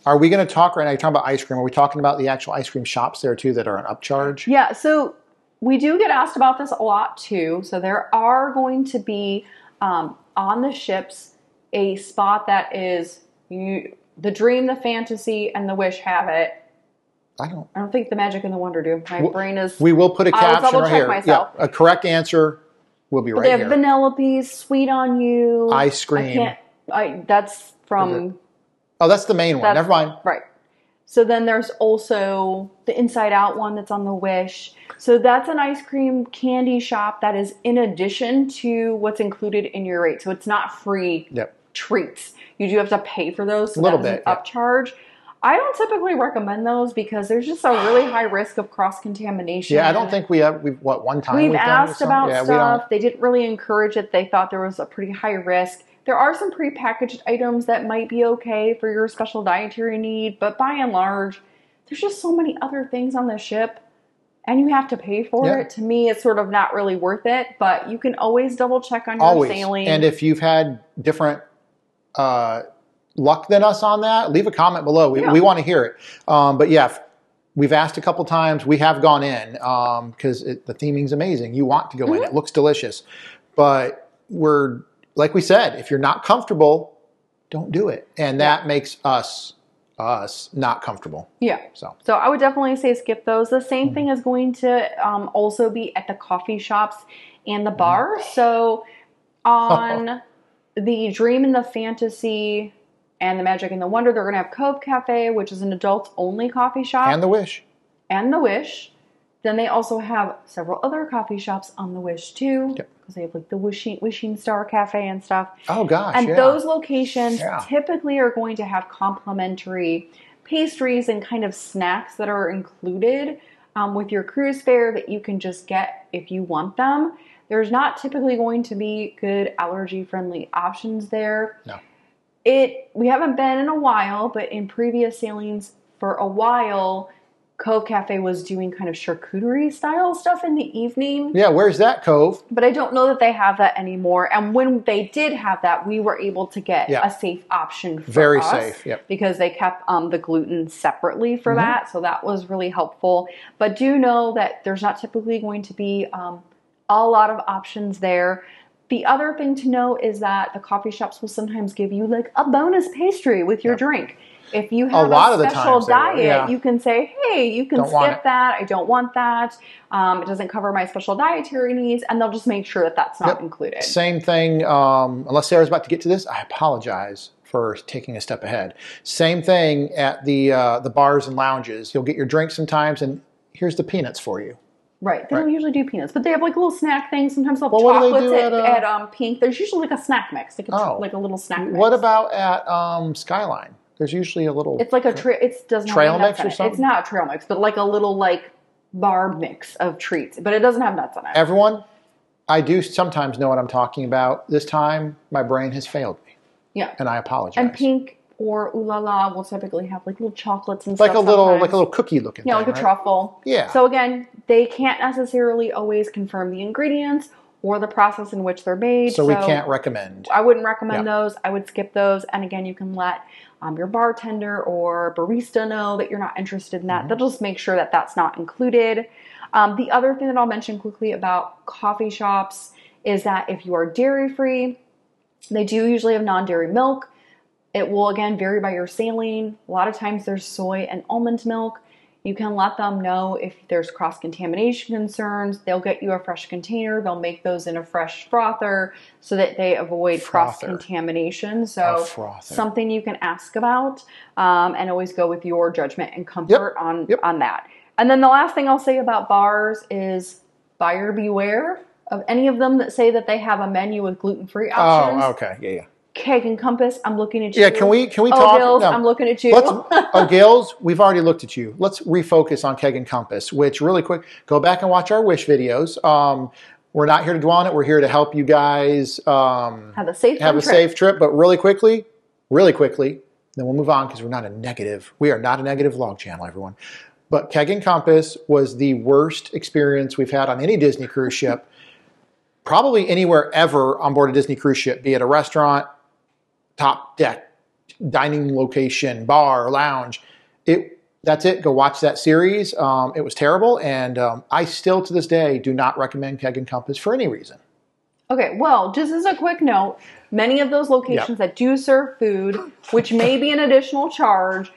B: Are we going to talk right now? You're talking about ice cream. Are we talking about the actual ice cream shops there too that are an upcharge?
A: Yeah, so we do get asked about this a lot too. So there are going to be on the ships a spot that is the Dream, the Fantasy, and the Wish have it.
B: I don't
A: think the Magic and the Wonder do. My brain is...
B: We will put a
A: I'll
B: caption right here.
A: myself.
B: Yeah, a correct answer will be right
A: They have
B: here.
A: Vanellope's, Sweet on You.
B: Ice cream.
A: That's from...
B: Oh, that's the main one. Never mind.
A: Right. So then there's also the Inside Out one that's on the Wish. So that's an ice cream candy shop that is in addition to what's included in your rate. So it's not free treats. You do have to pay for those. So
B: a little
A: that is
B: bit.
A: An upcharge. I don't typically recommend those because there's just a really high risk of cross-contamination.
B: Yeah, I don't think we've one time
A: We've
B: done
A: asked
B: some?
A: about
B: Yeah,
A: stuff. They didn't really encourage it. They thought there was a pretty high risk. There are some prepackaged items that might be okay for your special dietary need, but by and large, there's just so many other things on the ship, and you have to pay for it. To me, it's sort of not really worth it, but you can always double check on your sailing.
B: And if you've had different luck than us on that, leave a comment below. We want to hear it. But yeah, we've asked a couple times. We have gone in because the theming's amazing. You want to go in. It looks delicious. But we're, like we said, if you're not comfortable, don't do it. And that makes us not comfortable.
A: Yeah. So I would definitely say skip those. The same thing is going to also be at the coffee shops and the bars. So on the Dream and the Fantasy and the Magic and the Wonder, they're going to have Cove Cafe, which is an adults-only coffee shop.
B: And the Wish.
A: And the Wish. Then they also have several other coffee shops on the Wish too. Because they have like the Wishing Star Cafe and stuff.
B: Oh gosh,
A: and those locations typically are going to have complimentary pastries and kind of snacks that are included with your cruise fare that you can just get if you want them. there's not typically going to be good allergy-friendly options there.
B: No.
A: We haven't been in a while, but in previous sailings for a while, Cove Cafe was doing kind of charcuterie style stuff in the evening.
B: Yeah, where's that, Cove?
A: But I don't know that they have that anymore. And when they did have that, we were able to get a safe option for
B: Very
A: us.
B: safe, yep.
A: Because they kept the gluten separately for that. So that was really helpful. But do know that there's not typically going to be a lot of options there. The other thing to know is that the coffee shops will sometimes give you like a bonus pastry with your drink. If you have a special diet, you can say, hey, you can skip that. I don't want that. It doesn't cover my special dietary needs. And they'll just make sure that that's not included.
B: Same thing. Unless Sarah's about to get to this, I apologize for taking a step ahead. Same thing at the bars and lounges. You'll get your drink sometimes, and here's the peanuts for you.
A: Right. They don't usually do peanuts, but they have like little snack things. Sometimes they'll have chocolates at Pink. There's usually like a snack mix, like a little snack mix.
B: What about at Skyline? There's usually a little...
A: It's like a
B: trail mix or something?
A: It's not a trail mix, but like a little bar mix of treats. But it doesn't have nuts in it.
B: Everyone, I do sometimes know what I'm talking about. This time, my brain has failed me.
A: Yeah.
B: And I apologize.
A: And Pink or Ooh La La will typically have like little chocolates and
B: like
A: stuff.
B: Like a little cookie looking thing,
A: like a truffle.
B: Yeah.
A: So again, they can't necessarily always confirm the ingredients or the process in which they're made.
B: So we can't recommend.
A: I wouldn't recommend those. I would skip those. And again, you can let your bartender or barista know that you're not interested in that. They'll just make sure that that's not included. The other thing that I'll mention quickly about coffee shops is that if you are dairy-free, they do usually have non-dairy milk. It will, again, vary by your sailing. A lot of times there's soy and almond milk. You can let them know if there's cross-contamination concerns. They'll get you a fresh container. They'll make those in a fresh frother so that they avoid cross-contamination. So something you can ask about and always go with your judgment and comfort on that. And then the last thing I'll say about bars is buyer beware of any of them that say that they have a menu with gluten-free options.
B: Oh, okay. Yeah.
A: Keg and Compass, I'm looking at you.
B: Yeah, can we talk?
A: Gills, I'm looking at you.
B: Gills, we've already looked at you. Let's refocus on Keg and Compass, which really quick, go back and watch our Wish videos. We're not here to dwell on it. We're here to help you guys
A: have a safe
B: trip. But really quickly, then we'll move on because we are not a negative vlog channel, everyone. But Keg and Compass was the worst experience we've had on any Disney cruise ship, probably anywhere ever on board a Disney cruise ship, be it a restaurant, top deck, dining location, bar, lounge. That's it. Go watch that series. It was terrible, and I still, to this day, do not recommend Keg and Compass for any reason.
A: Okay, well, just as a quick note, many of those locations that do serve food, which may be an additional charge,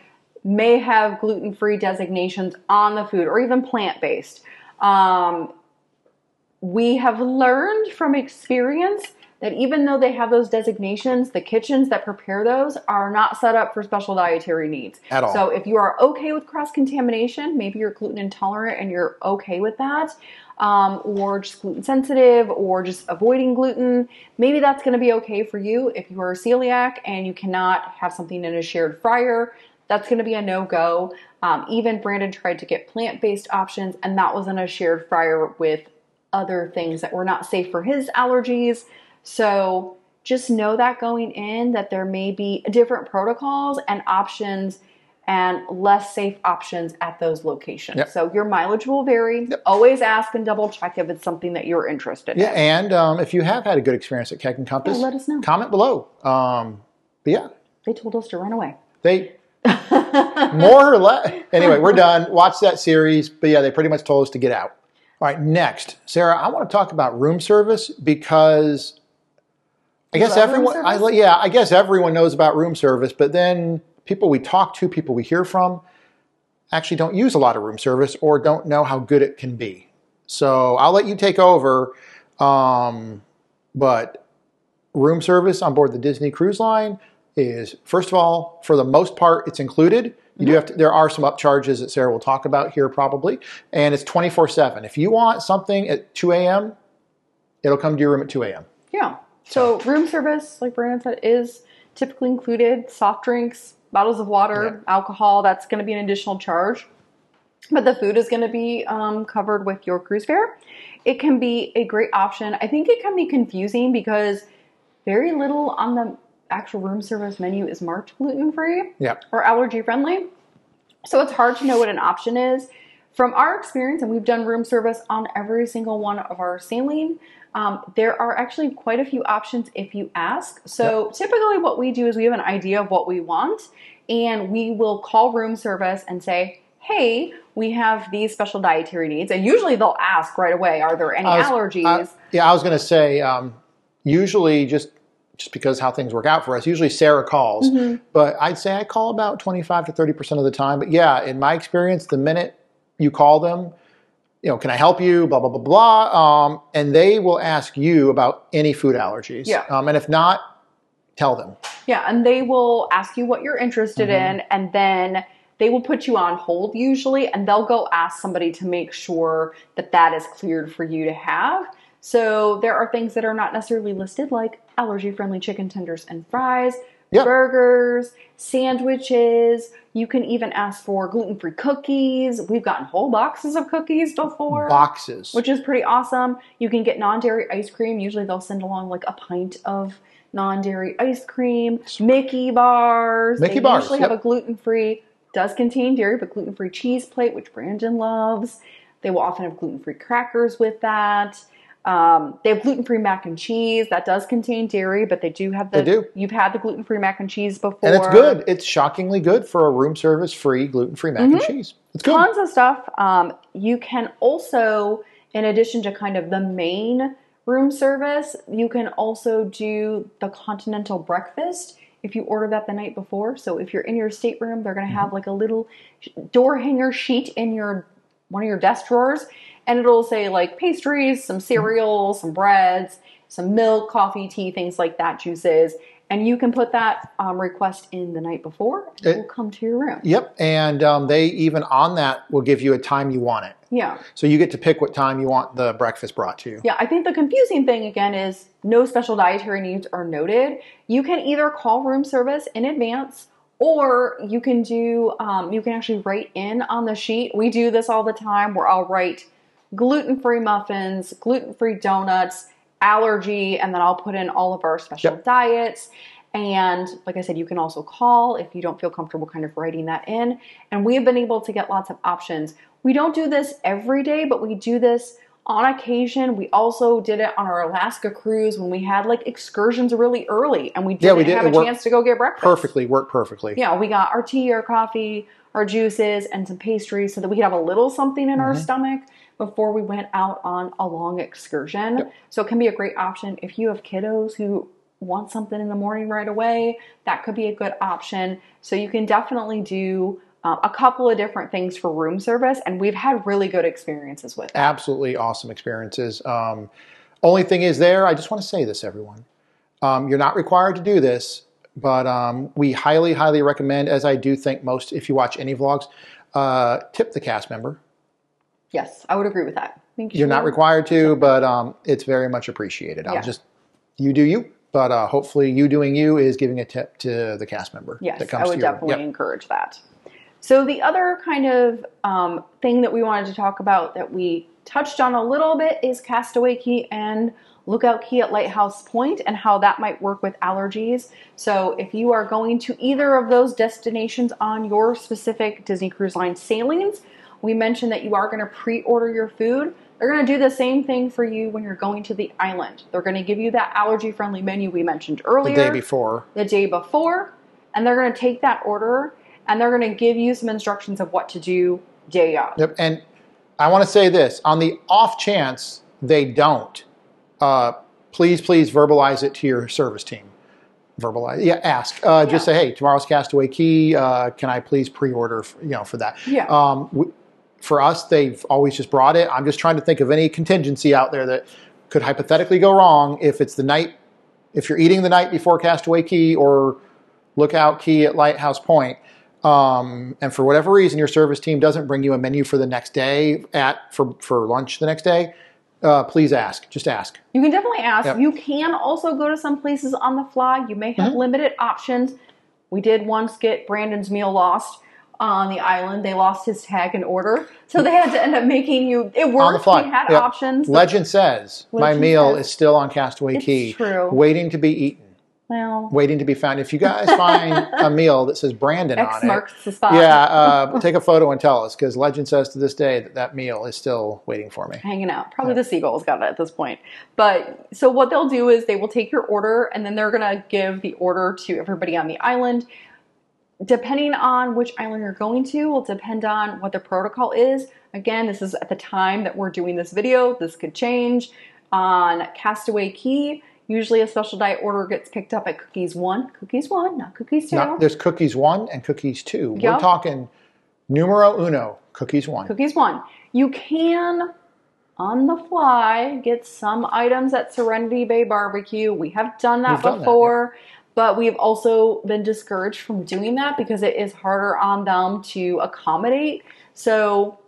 A: may have gluten-free designations on the food, or even plant-based. We have learned from experience that even though they have those designations, the kitchens that prepare those are not set up for special dietary needs.
B: At all.
A: So if you are okay with cross-contamination, maybe you're gluten intolerant and you're okay with that, or just gluten sensitive, or just avoiding gluten, maybe that's going to be okay for you. If you are a celiac and you cannot have something in a shared fryer, that's going to be a no-go. Even Brandon tried to get plant-based options, and that was in a shared fryer with other things that were not safe for his allergies. So just know that going in, that there may be different protocols and options and less safe options at those locations. So your mileage will vary. Always ask and double check if it's something that you're interested in.
B: And if you have had a good experience at Keg and Compass,
A: let us know.
B: Comment below.
A: They told us to run away.
B: They more or less. Anyway, we're done. Watch that series. But yeah, they pretty much told us to get out. All right, next, Sarah, I want to talk about room service because I guess everyone knows about room service, but then people we talk to, people we hear from, actually don't use a lot of room service or don't know how good it can be. So I'll let you take over. But room service on board the Disney Cruise Line is, first of all, for the most part, it's included. You do have to, there are some upcharges that Sarah will talk about here probably, and it's 24/7. If you want something at 2 a.m., it'll come to your room at 2 a.m.
A: Yeah. So room service, like Brandon said, is typically included. Soft drinks, bottles of water, alcohol, that's going to be an additional charge. But the food is going to be covered with your cruise fare. it can be a great option. I think it can be confusing because very little on the actual room service menu is marked gluten-free or allergy-friendly. So it's hard to know what an option is. From our experience, and we've done room service on every single one of our saline, there are actually quite a few options if you ask. So typically what we do is we have an idea of what we want, and we will call room service and say, hey, we have these special dietary needs. And usually they'll ask right away, are there any allergies?
B: I was going to say, usually just because how things work out for us, usually Sarah calls. But I'd say I call about 25 to 30% of the time. But yeah, in my experience, the minute you call them, you know, can I help you, blah, blah, blah, blah. And they will ask you about any food allergies. And if not, tell them.
A: Yeah, and they will ask you what you're interested in, and then they will put you on hold usually, and they'll go ask somebody to make sure that that is cleared for you to have. So there are things that are not necessarily listed, like allergy-friendly chicken tenders and fries, burgers, sandwiches. You can even ask for gluten-free cookies. We've gotten whole boxes of cookies before.
B: Boxes.
A: Which is pretty awesome. You can get non-dairy ice cream. Usually they'll send along like a pint of non-dairy ice cream. Mickey bars. They usually have a gluten-free, does contain dairy, but gluten-free cheese plate, which Brandon loves. They will often have gluten-free crackers with that. They have gluten-free mac and cheese. That does contain dairy, but they do have you've had the gluten-free mac and cheese before.
B: And it's good. It's shockingly good for a room service free gluten-free mac and cheese. It's good.
A: Tons of stuff. You can also, in addition to kind of the main room service, you can also do the continental breakfast if you order that the night before. So if you're in your stateroom, they're going to have like a little door hanger sheet in one of your desk drawers, and it'll say like pastries, some cereal, some breads, some milk, coffee, tea, things like that, juices. And you can put that request in the night before, and it will come to your room.
B: Yep, and they even on that will give you a time you want it.
A: Yeah.
B: So you get to pick what time you want the breakfast brought to you.
A: Yeah, I think the confusing thing, again, is no special dietary needs are noted. You can either call room service in advance, or you can do, you can actually write in on the sheet. We do this all the time where I'll write gluten-free muffins, gluten-free donuts, allergy, and then I'll put in all of our special diets. And like I said, you can also call if you don't feel comfortable kind of writing that in. And we have been able to get lots of options. We don't do this every day, but we do this on occasion. We also did it on our Alaska cruise when we had like excursions really early, and we didn't have a chance to go get breakfast.
B: Worked perfectly.
A: Yeah, we got our tea, our coffee, our juices, and some pastries so that we could have a little something in our stomach before we went out on a long excursion. So it can be a great option if you have kiddos who want something in the morning right away. That could be a good option. So you can definitely do a couple of different things for room service, and we've had really good experiences with it.
B: Absolutely awesome experiences. Only thing is I just want to say this, everyone. You're not required to do this, but we highly, highly recommend, as I do think most, if you watch any vlogs, tip the cast member.
A: Yes, I would agree with that.
B: You're not required to, but it's very much appreciated. You do you, but hopefully you doing you is giving a tip to the cast member.
A: Yes, I would definitely encourage that. So the other kind of thing that we wanted to talk about that we touched on a little bit is Castaway Cay and Lookout Cay at Lighthouse Point and how that might work with allergies. So if you are going to either of those destinations on your specific Disney Cruise Line sailings, we mentioned that you are going to pre-order your food. They're going to do the same thing for you when you're going to the island. They're going to give you that allergy-friendly menu we mentioned earlier.
B: The day before.
A: And they're going to take that order and they're going to give you some instructions of what to do day of.
B: Yep. And I want to say this. On the off chance they don't, please verbalize it to your service team. Ask. Just say, hey, tomorrow's Castaway Cay. Can I please pre-order for that?
A: Yeah.
B: For us, they've always just brought it. I'm just trying to think of any contingency out there that could hypothetically go wrong if it's if you're eating the night before Castaway Cay or Lookout Cay at Lighthouse Point, and for whatever reason your service team doesn't bring you a menu for the next day for lunch the next day, please ask. Just ask.
A: You can definitely ask. Yep. You can also go to some places on the fly. You may have limited options. We did once get Brandon's meal lost on the island. They lost his tag and order, so they had to end up making you. It worked.
B: On the fly.
A: We had
B: Yep.
A: options.
B: Legend says my meal is still on Castaway Cay,
A: true.
B: waiting to be eaten.
A: Well,
B: Waiting to be found. If you guys find a meal that says Brandon
A: X
B: on it,
A: marks the spot.
B: yeah, take a photo and tell us, because legend says to this day that that meal is still waiting for me.
A: Hanging out. Probably the seagulls got it at this point. But so what they'll do is they will take your order and then they're going to give the order to everybody on the island. Depending on which island you're going to will depend on what the protocol is. Again, this is at the time that we're doing this video. This could change. On Castaway Cay, usually a special diet order gets picked up at Cookies 1. Cookies 1, not Cookies 2.
B: No, there's Cookies 1 and Cookies 2.
A: Yep.
B: We're talking numero uno, Cookies 1.
A: Cookies 1. You can, on the fly, get some items at Serenity Bay Barbecue. We have done that before, but we've also been discouraged from doing that because it is harder on them to accommodate. So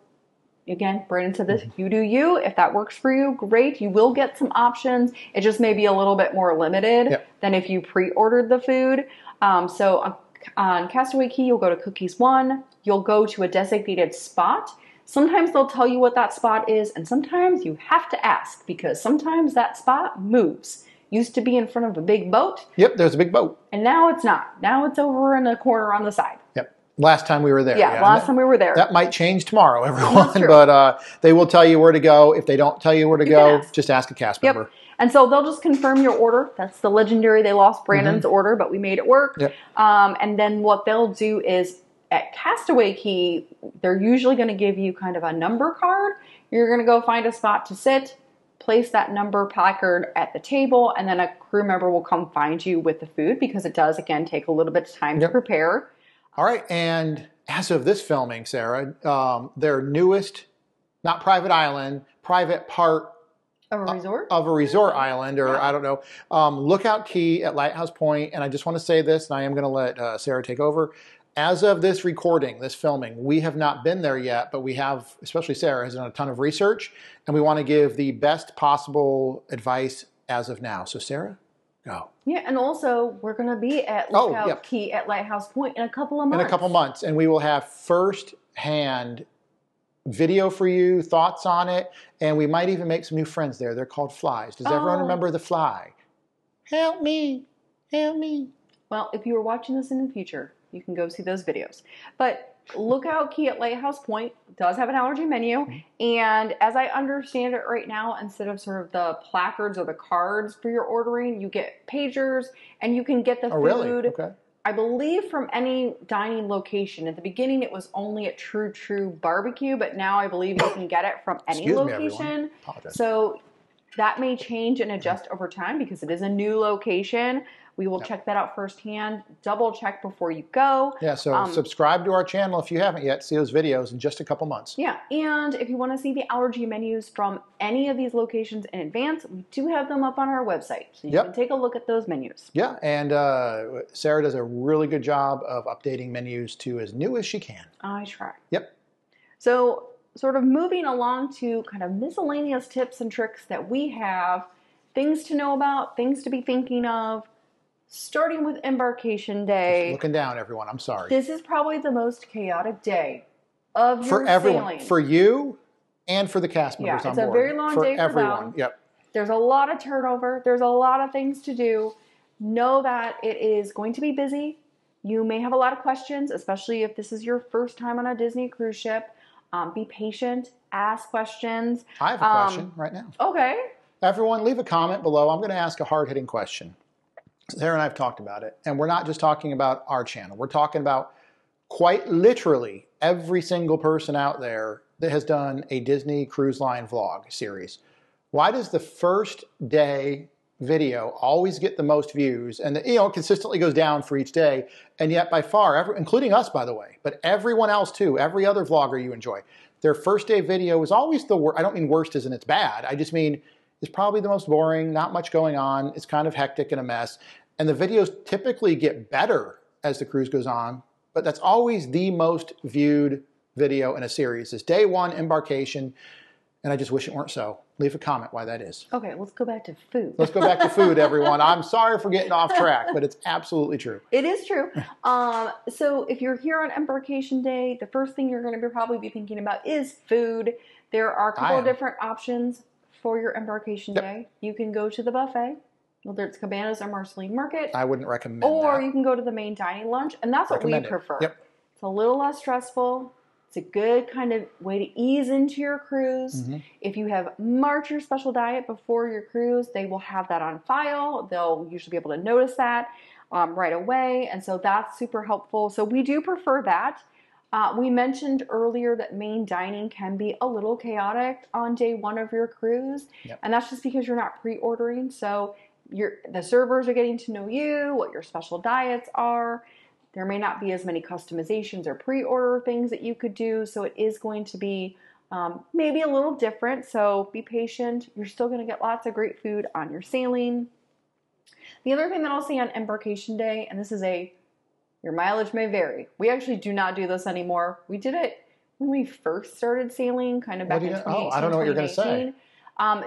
A: again, Brandon said this, you do you. If that works for you, great. You will get some options. It just may be a little bit more limited than if you pre-ordered the food. So on Castaway Cay, you'll go to Cookies 1. You'll go to a designated spot. Sometimes they'll tell you what that spot is, and sometimes you have to ask because sometimes that spot moves. Used to be in front of a big boat.
B: Yep, there's a big boat.
A: And now it's not. Now it's over in a corner on the side.
B: Yep. Last time we were there.
A: Yeah, last time we were there.
B: That might change tomorrow, everyone. But they will tell you where to go. If they don't tell you where to go, just ask a cast member.
A: And so they'll just confirm your order. That's the legendary, they lost Brandon's order, but we made it work.
B: Yep.
A: And then what they'll do is at Castaway Cay, they're usually going to give you kind of a number card. You're going to go find a spot to sit, place that number placard at the table, and then a crew member will come find you with the food because it does, again, take a little bit of time to prepare.
B: All right, and as of this filming, Sarah, their newest, not private island, private part
A: of a resort?
B: Of a resort island, or I don't know, Lookout Cay at Lighthouse Point, and I just want to say this, and I am going to let Sarah take over. As of this recording, this filming, we have not been there yet, but we have, especially Sarah, has done a ton of research, and we want to give the best possible advice as of now. So Sarah, go.
A: Yeah, and also we're going to be at Lookout Cay at Lighthouse Point in a couple of months.
B: In a couple months, and we will have first-hand video for you, thoughts on it, and we might even make some new friends there. They're called Flies. Does everyone remember the Fly? Help me, help me.
A: Well, if you are watching this in the future, you can go see those videos. But Lookout Cay at Lighthouse Point does have an allergy menu. And as I understand it right now, instead of sort of the placards or the cards for your ordering, you get pagers and you can get the food.
B: Really? Okay.
A: I believe from any dining location. At the beginning, it was only at True True Barbecue, but now I believe you can get it from any location. So that may change and adjust over time because it is a new location. We will check that out firsthand. Double check before you go.
B: Yeah, so subscribe to our channel if you haven't yet. See those videos in just a couple months.
A: Yeah, and if you want to see the allergy menus from any of these locations in advance, we do have them up on our website. So you can take a look at those menus.
B: Yeah, and Sarah does a really good job of updating menus to as new as she can.
A: I try.
B: Yep.
A: So sort of moving along to kind of miscellaneous tips and tricks that we have, things to know about, things to be thinking of. Starting with embarkation day.
B: Just looking down, everyone. I'm sorry.
A: This is probably the most chaotic day of your
B: everyone,
A: sailing.
B: for you, and for the cast members on board.
A: It's a very long day for
B: everyone.
A: them.
B: Yep.
A: There's a lot of turnover. There's a lot of things to do. Know that it is going to be busy. You may have a lot of questions, especially if this is your first time on a Disney cruise ship. Be patient. Ask questions.
B: I have a question right now.
A: Okay.
B: Everyone, leave a comment below. I'm going to ask a hard-hitting question. Sarah and I have talked about it, and we're not just talking about our channel. We're talking about quite literally every single person out there that has done a Disney Cruise Line vlog series. Why does the first day video always get the most views, and it consistently goes down for each day, and yet by far, including us, by the way, but everyone else too, every other vlogger you enjoy, their first day video is always the worst. I don't mean worst as in it's bad. I just mean it's probably the most boring, not much going on. It's kind of hectic and a mess. And the videos typically get better as the cruise goes on, but that's always the most viewed video in a series is day one embarkation, and I just wish it weren't so. Leave a comment why that is.
A: Okay, let's go back to food.
B: Let's go back to food, everyone. I'm sorry for getting off track, but it's absolutely true.
A: It is true. So if you're here on Embarkation Day, the first thing you're going to probably be thinking about is food. There are a couple of different options for your Embarkation Day. You can go to the buffet, whether it's Cabanas or Marceline Market.
B: I wouldn't recommend
A: or
B: that.
A: you can go to the main dining lunch, and that's what we prefer.
B: Yep.
A: It's a little less stressful. It's a good kind of way to ease into your cruise. If you have marked your special diet before your cruise, they will have that on file. They'll usually be able to notice that right away. And so that's super helpful. So we do prefer that. We mentioned earlier that main dining can be a little chaotic on day one of your cruise. And that's just because you're not pre-ordering. So the servers are getting to know you, what your special diets are. There may not be as many customizations or pre-order things that you could do, so it is going to be maybe a little different, so be patient. You're still going to get lots of great food on your sailing. The other thing that I'll say on Embarkation Day, and this is your mileage may vary. We actually do not do this anymore. We did it when we first started sailing, kind of back in 2018,
B: I don't know what you're going to say.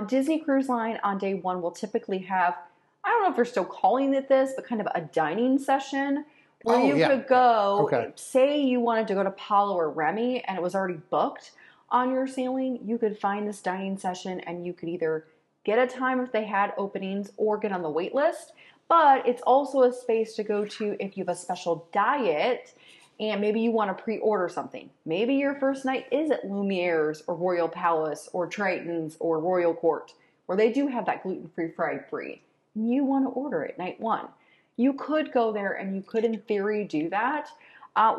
A: Disney Cruise Line on day one will typically have, I don't know if they're still calling it this, but kind of a dining session where you could go, say you wanted to go to Apollo or Remy and it was already booked on your sailing, you could find this dining session and you could either get a time if they had openings or get on the wait list. But it's also a space to go to if you have a special diet and maybe you want to pre-order something. Maybe your first night is at Lumiere's or Royal Palace or Triton's or Royal Court, where they do have that gluten-free, fried-free. You want to order it night one. You could go there and you could, in theory, do that.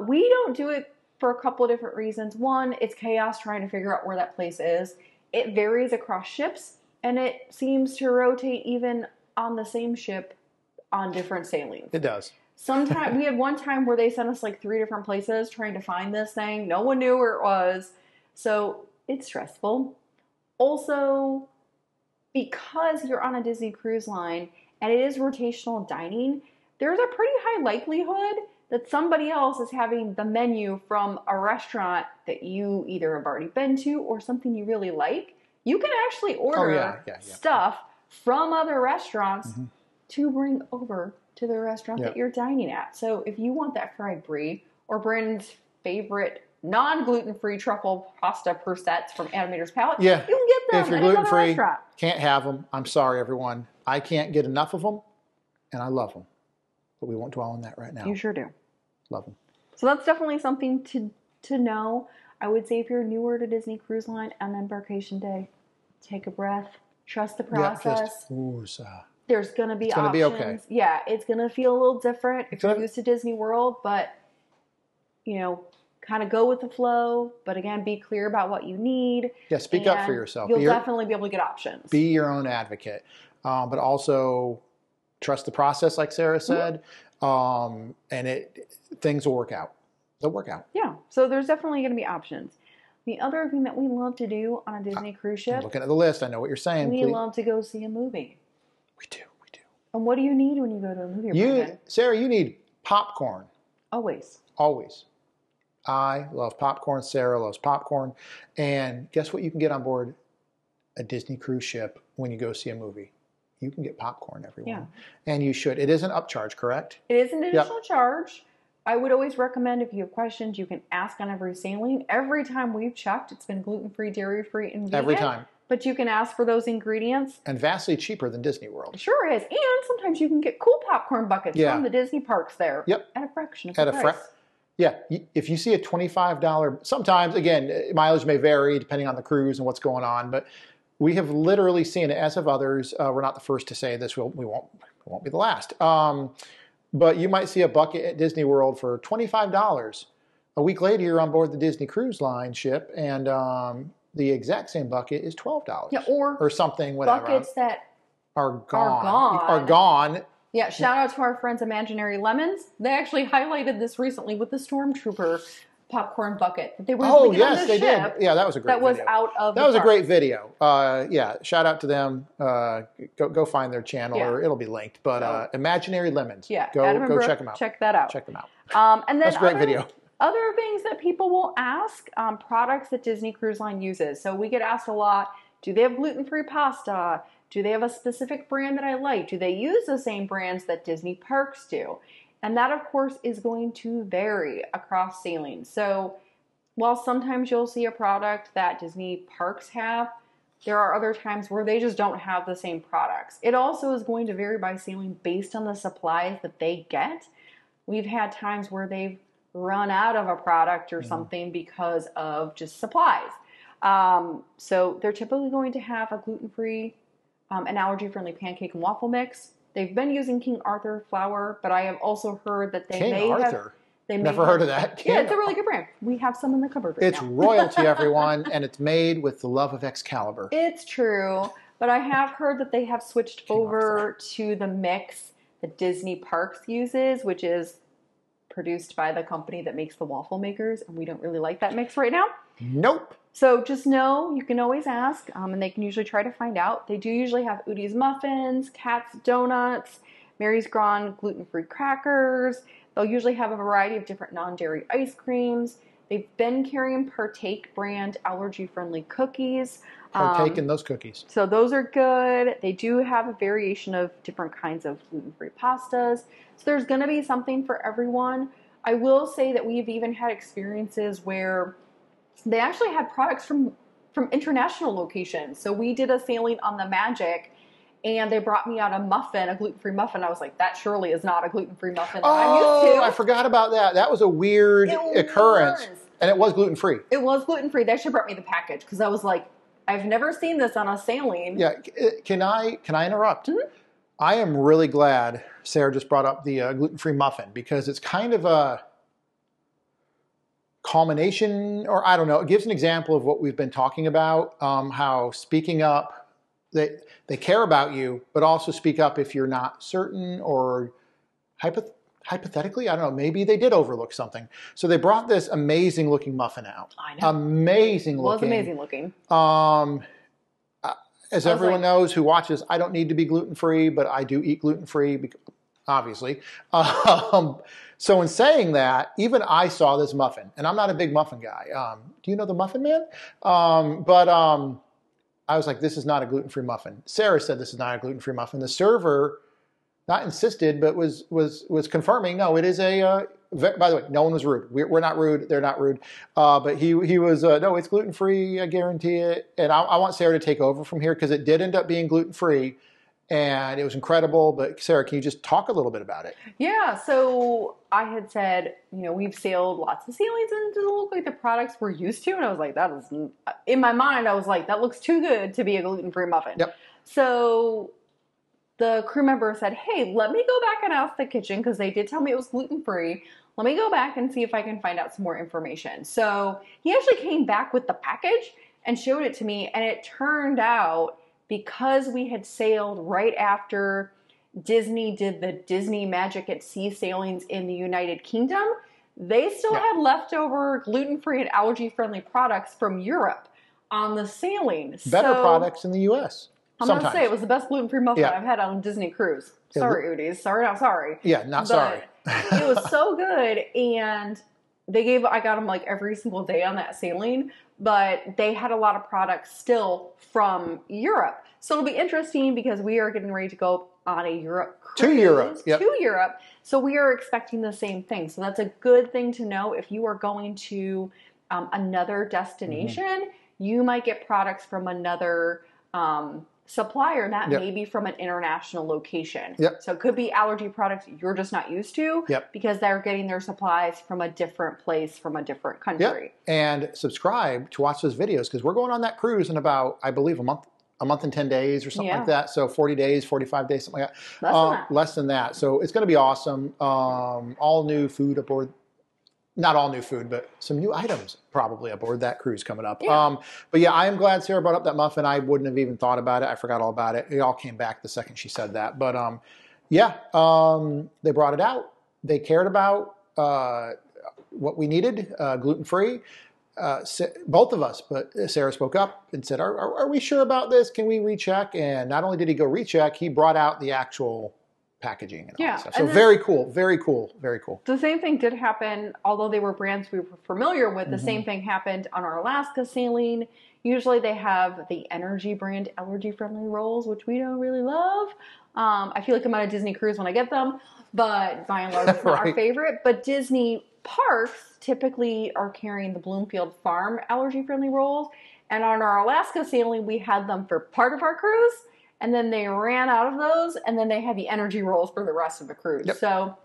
A: We don't do it for a couple of different reasons. One, it's chaos trying to figure out where that place is. It varies across ships, and it seems to rotate even on the same ship on different sailings.
B: It does.
A: Sometimes we had one time where they sent us like 3 different places trying to find this thing. No one knew where it was. So it's stressful. Also, because you're on a Disney Cruise Line and it is rotational dining, there's a pretty high likelihood that somebody else is having the menu from a restaurant that you either have already been to or something you really like. You can actually order stuff from other restaurants to bring over to the restaurant that you're dining at. So if you want that fried brie or Brandon's favorite non-gluten-free truffle pasta prosciutto from Animator's Palette, you can get them
B: if you're gluten-free, can't have them. I'm sorry, everyone. I can't get enough of them, and I love them. But we won't dwell on that right now.
A: You sure do.
B: Love them.
A: So that's definitely something to know. I would say if you're newer to Disney Cruise Line on Embarkation Day, take a breath, trust the process. There's going to be options.
B: Be okay.
A: Yeah, it's going to feel a little different if you're used to Disney World, but, you know, kind of go with the flow. But again, be clear about what you need.
B: Yeah, speak up for yourself.
A: You'll definitely be able to get options.
B: Be your own advocate. But also trust the process, like Sarah said. And things will work out. They'll work out.
A: Yeah, so there's definitely going to be options. The other thing that we love to do on a Disney cruise ship.
B: I'm looking at the list. I know what you're saying.
A: We love to go see a movie.
B: We do.
A: And what do you need when you go to a movie?
B: Sarah, you need popcorn.
A: Always.
B: I love popcorn. Sarah loves popcorn. And guess what you can get on board a Disney cruise ship when you go see a movie? You can get popcorn, everyone. Yeah. And you should. It is an upcharge, correct?
A: It is an additional charge. I would always recommend if you have questions, you can ask on every sailing. Every time we've checked, it's been gluten-free, dairy-free, and vegan.
B: Every time.
A: But you can ask for those ingredients.
B: And vastly cheaper than Disney World.
A: It sure is. And sometimes you can get cool popcorn buckets from the Disney parks there.
B: Yep.
A: At a fraction of the price.
B: Yeah. If you see a $25, sometimes, again, mileage may vary depending on the cruise and what's going on, but we have literally seen it, as have others. We're not the first to say this. We won't be the last. But you might see a bucket at Disney World for $25. A week later, you're on board the Disney Cruise Line ship, and the exact same bucket is $12.
A: Yeah, or
B: something, whatever.
A: Buckets that
B: are gone.
A: Yeah, shout out to our friends Imaginary Lemons. They actually highlighted this recently with the Stormtrooper popcorn bucket that they were
B: using on the ship. Yeah, that was a great video.
A: That was out of
B: That was a great video. Yeah, shout out to them. Go find their channel, or it'll be linked. But Imaginary Lemons.
A: Yeah,
B: go check them out.
A: Check that out.
B: Check them out.
A: And then
B: that's a great video.
A: Other things that people will ask, products that Disney Cruise Line uses. So we get asked a lot, Do they have gluten-free pasta? Do they have a specific brand that I like? Do they use the same brands that Disney parks do? And that, of course, is going to vary across saline. So while sometimes you'll see a product that Disney parks have, there are other times where they just don't have the same products. It also is going to vary by saline based on the supplies that they get. We've had times where they've run out of a product or something because of just supplies. So they're typically going to have a gluten-free and allergy-friendly pancake and waffle mix. They've been using King Arthur flour, but I have also heard that they may have...
B: Never heard of that.
A: Yeah, it's a really good brand. We have some in the cupboard right now.
B: It's royalty, everyone, and it's made with the love of Excalibur.
A: It's true, but I have heard that they have switched over to the mix that Disney Parks uses, which is produced by the company that makes the waffle makers, and we don't really like that mix right now.
B: Nope.
A: So just know you can always ask, and they can usually try to find out. They do usually have Udi's muffins, Kat's donuts, Mary's Grand gluten-free crackers. They'll usually have a variety of different non-dairy ice creams. They've been carrying Partake brand allergy-friendly cookies.
B: Partake in those cookies.
A: So those are good. They do have a variation of different kinds of gluten-free pastas. So there's going to be something for everyone. I will say that we've even had experiences where they actually had products from international locations. So we did a sailing on the Magic, and they brought me out a muffin, a gluten-free muffin. I was like, that surely is not a gluten-free muffin that I'm used to.
B: I forgot about that. That was a weird occurrence. And it was gluten-free.
A: It was gluten-free. They should brought me the package because I was like, I've never seen this on a sailing.
B: Yeah. Can I interrupt?
A: Mm-hmm.
B: I am really glad Sarah just brought up the gluten-free muffin because it's kind of a culmination, or I don't know, it gives an example of what we've been talking about, how speaking up, they care about you, but also speak up if you're not certain or hypothetically, I don't know, maybe they did overlook something. So they brought this amazing looking muffin out.
A: I know.
B: Amazing looking.
A: It was amazing looking.
B: As everyone knows who watches, I don't need to be gluten-free, but I do eat gluten-free, obviously. So in saying that, even I saw this muffin, and I'm not a big muffin guy. Do you know the Muffin Man? I was like, this is not a gluten-free muffin. Sarah said this is not a gluten-free muffin. The server, not insisted, but was confirming, no, it is a, by the way, no one was rude. We're not rude. They're not rude. But he was, no, it's gluten-free. I guarantee it. And I want Sarah to take over from here because it did end up being gluten-free. And it was incredible. But Sarah, can you just talk a little bit about it?
A: Yeah. So I had said, we've sailed lots of sailings and it doesn't look like the products we're used to. And I was like, that is, in my mind, I was like, that looks too good to be a gluten-free muffin.
B: Yep.
A: So the crew member said, hey, let me go back and ask the kitchen because they did tell me it was gluten-free. Let me go back and see if I can find out some more information. So he actually came back with the package and showed it to me. And it turned out, because we had sailed right after Disney did the Disney Magic at Sea sailings in the United Kingdom, they still had leftover gluten-free and allergy-friendly products from Europe on the sailing.
B: Better products in the U.S.
A: I'm going to say it was the best gluten-free muffin I've had on a Disney cruise. Sorry, Udi's. Sorry, not sorry.
B: Yeah, not sorry.
A: It was so good, and I got them like every single day on that sailing, but they had a lot of products still from Europe. So it'll be interesting because we are getting ready to go on a Europe cruise. To Europe. So we are expecting the same thing. So that's a good thing to know. If you are going to another destination, you might get products from another supplier that may be from an international location. So it could be allergy products you're just not used to because they're getting their supplies from a different place, from a different country.
B: And subscribe to watch those videos because we're going on that cruise in about, I believe, a month and 10 days or something like that. So 40 days, 45 days, something like that. Less than that. So it's going to be awesome. All new food aboard. Not all new food, but some new items probably aboard that cruise coming up. But yeah, I am glad Sarah brought up that muffin. I wouldn't have even thought about it. I forgot all about it. It all came back the second she said that. But they brought it out. They cared about what we needed, gluten-free. Both of us, but Sarah spoke up and said, are we sure about this? Can we recheck? And not only did he go recheck, he brought out the actual packaging and all that stuff. So very cool, very cool, very cool.
A: The same thing did happen, although they were brands we were familiar with, the same thing happened on our Alaska sailing. Usually they have the Energy brand allergy-friendly rolls, which we don't really love. I feel like I'm on a Disney cruise when I get them, but by and large, it's not our favorite. But Disney parks typically are carrying the Bloomfield Farm allergy-friendly rolls. And on our Alaska sailing, we had them for part of our cruise, and then they ran out of those, and then they had the energy rolls for the rest of the cruise.
B: Yep.
A: So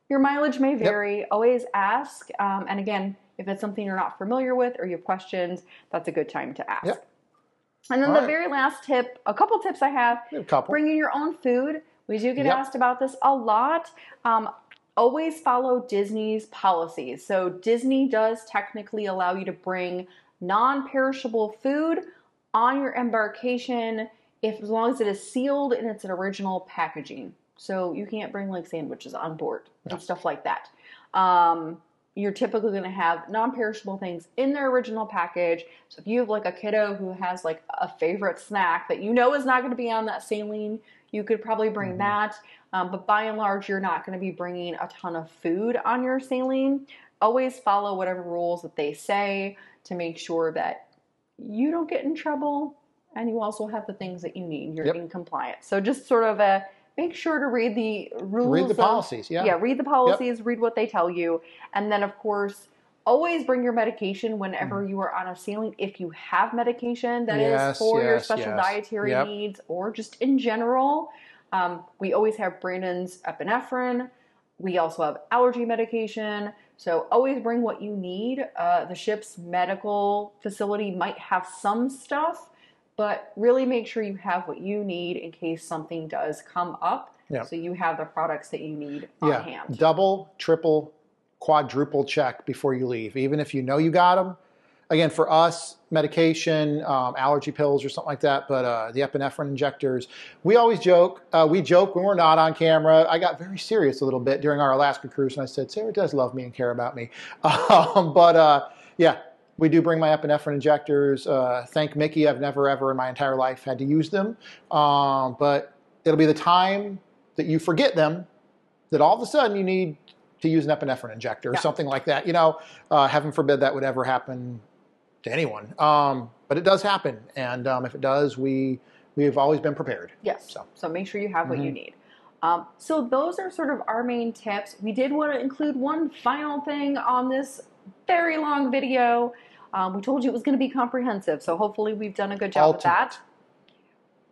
A: your mileage may vary.
B: Yep.
A: Always ask. And again, if it's something you're not familiar with or you have questions, that's a good time to ask.
B: Yep.
A: And then the very last tip, a couple tips I have. Bringing your own food. We do get asked about this a lot. Always follow Disney's policies. So Disney does technically allow you to bring non-perishable food on your embarkation as long as it is sealed in its original packaging. So you can't bring like sandwiches on board and stuff like that. You're typically going to have non-perishable things in their original package. So if you have like a kiddo who has like a favorite snack that you know is not going to be on that saline, you could probably bring that. But by and large, you're not going to be bringing a ton of food on your saline. Always follow whatever rules that they say to make sure that you don't get in trouble and you also have the things that you need. You're in compliance. So just sort of make sure to read the rules.
B: Read the policies,
A: read the policies, read what they tell you. And then, of course, always bring your medication whenever you are on a sailing. If you have medication that is for your special dietary needs or just in general. We always have Brandon's epinephrine. We also have allergy medication. So always bring what you need. The ship's medical facility might have some stuff, but really make sure you have what you need in case something does come up. So you have the products that you need on hand. Double,
B: triple, quadruple check before you leave. Even if you know you got them. Again, for us, medication, allergy pills or something like that, but the epinephrine injectors, we always joke. We joke when we're not on camera. I got very serious a little bit during our Alaska cruise, and I said, Sarah does love me and care about me. Yeah, we do bring my epinephrine injectors. Thank Mickey, I've never, ever in my entire life had to use them. But it'll be the time that you forget them that all of a sudden you need to use an epinephrine injector or something like that. You know, heaven forbid that would ever happen to anyone. But it does happen. And if it does, we have always been prepared.
A: Yes. So make sure you have what you need. So those are sort of our main tips. We did want to include one final thing on this very long video. We told you it was going to be comprehensive. So hopefully we've done a good job with that.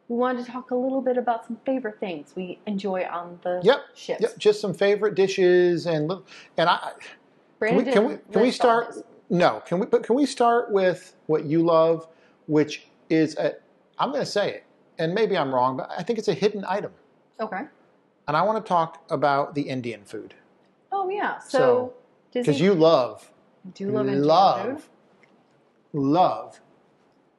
A: We wanted to talk a little bit about some favorite things we enjoy on the ships.
B: Yep, just some favorite dishes and can we start? No, can we start with what you love, which is I'm going to say it, and maybe I'm wrong, but I think it's a hidden item.
A: Okay.
B: And I want to talk about the Indian food.
A: Oh yeah, so
B: because you love
A: Indian food.
B: Love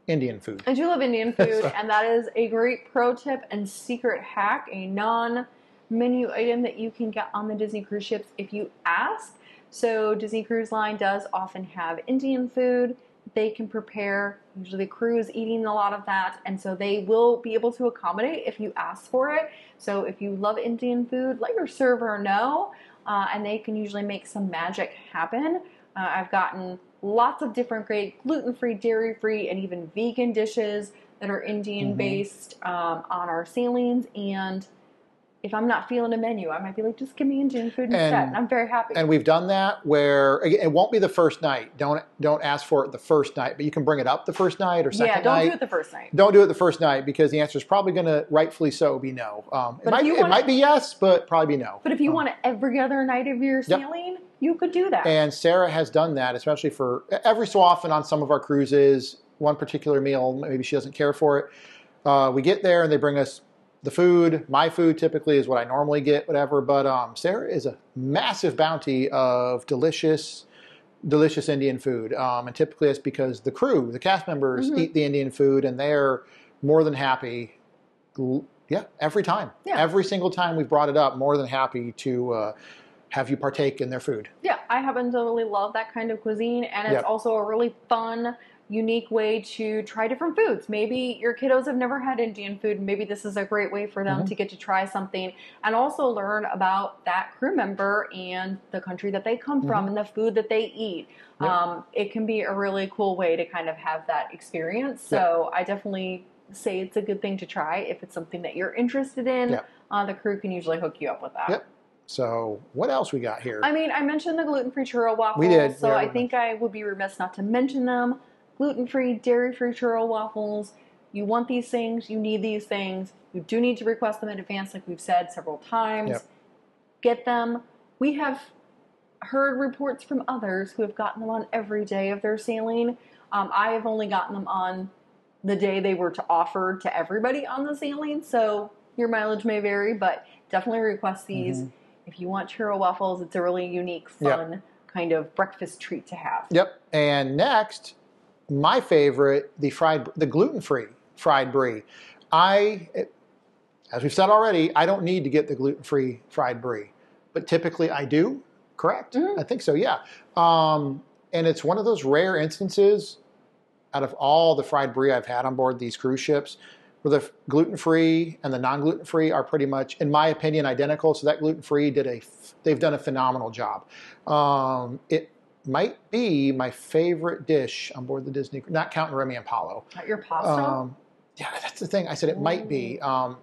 B: Indian food.
A: I do love Indian food, and that is a great pro tip and secret hack, a non-menu item that you can get on the Disney cruise ships if you ask. So Disney Cruise Line does often have Indian food they can prepare. Usually the crew is eating a lot of that, and so they will be able to accommodate if you ask for it. So if you love Indian food, let your server know, and they can usually make some magic happen. I've gotten lots of different great gluten-free, dairy-free, and even vegan dishes that are Indian-based on our sailings. And if I'm not feeling a menu, I might be like, just give me Indian food instead. And I'm very happy.
B: And we've done that where it won't be the first night. Don't ask for it the first night, but you can bring it up the first night or second night.
A: Yeah, don't do it the first night.
B: Don't do it the first night because the answer is probably going to, rightfully so, be no. It might be yes, but probably be no.
A: But if you want it every other night of your sailing, you could do that.
B: And Sarah has done that, especially for every so often on some of our cruises. One particular meal, maybe she doesn't care for it. We get there and they bring us the food. My food typically is what I normally get, whatever. But Sarah is a massive bounty of delicious Indian food. And typically it's because the crew, the cast members, eat the Indian food, and they're more than happy. Every time. Yeah. Every single time we've brought it up, more than happy to have you partake in their food.
A: Yeah, I happen to really love that kind of cuisine, and it's also a really fun unique way to try different foods. Maybe your kiddos have never had Indian food. Maybe this is a great way for them to get to try something and also learn about that crew member and the country that they come from and the food that they eat. It can be a really cool way to kind of have that experience. So I definitely say it's a good thing to try if it's something that you're interested in. The crew can usually hook you up with that.
B: So what else we got here?
A: I mean, I mentioned the gluten-free churro waffles.
B: We did.
A: So I think I would be remiss not to mention them. Gluten-free, dairy-free churro waffles. You want these things. You need these things. You do need to request them in advance, like we've said several times. Get them. We have heard reports from others who have gotten them on every day of their sailing. I have only gotten them on the day they were offered to everybody on the sailing. So your mileage may vary, but definitely request these. If you want churro waffles, it's a really unique, fun kind of breakfast treat to have.
B: And next, my favorite, the gluten-free fried brie. As we've said already, I don't need to get the gluten-free fried brie, but typically I do. Correct? I think so. Yeah. And it's one of those rare instances out of all the fried brie I've had on board these cruise ships, where the gluten-free and the non-gluten-free are pretty much, in my opinion, identical. So that gluten-free they've done a phenomenal job. It might be my favorite dish on board the Disney, not counting Remy and Paulo.
A: Not your pasta?
B: Yeah, that's the thing. I said it might be.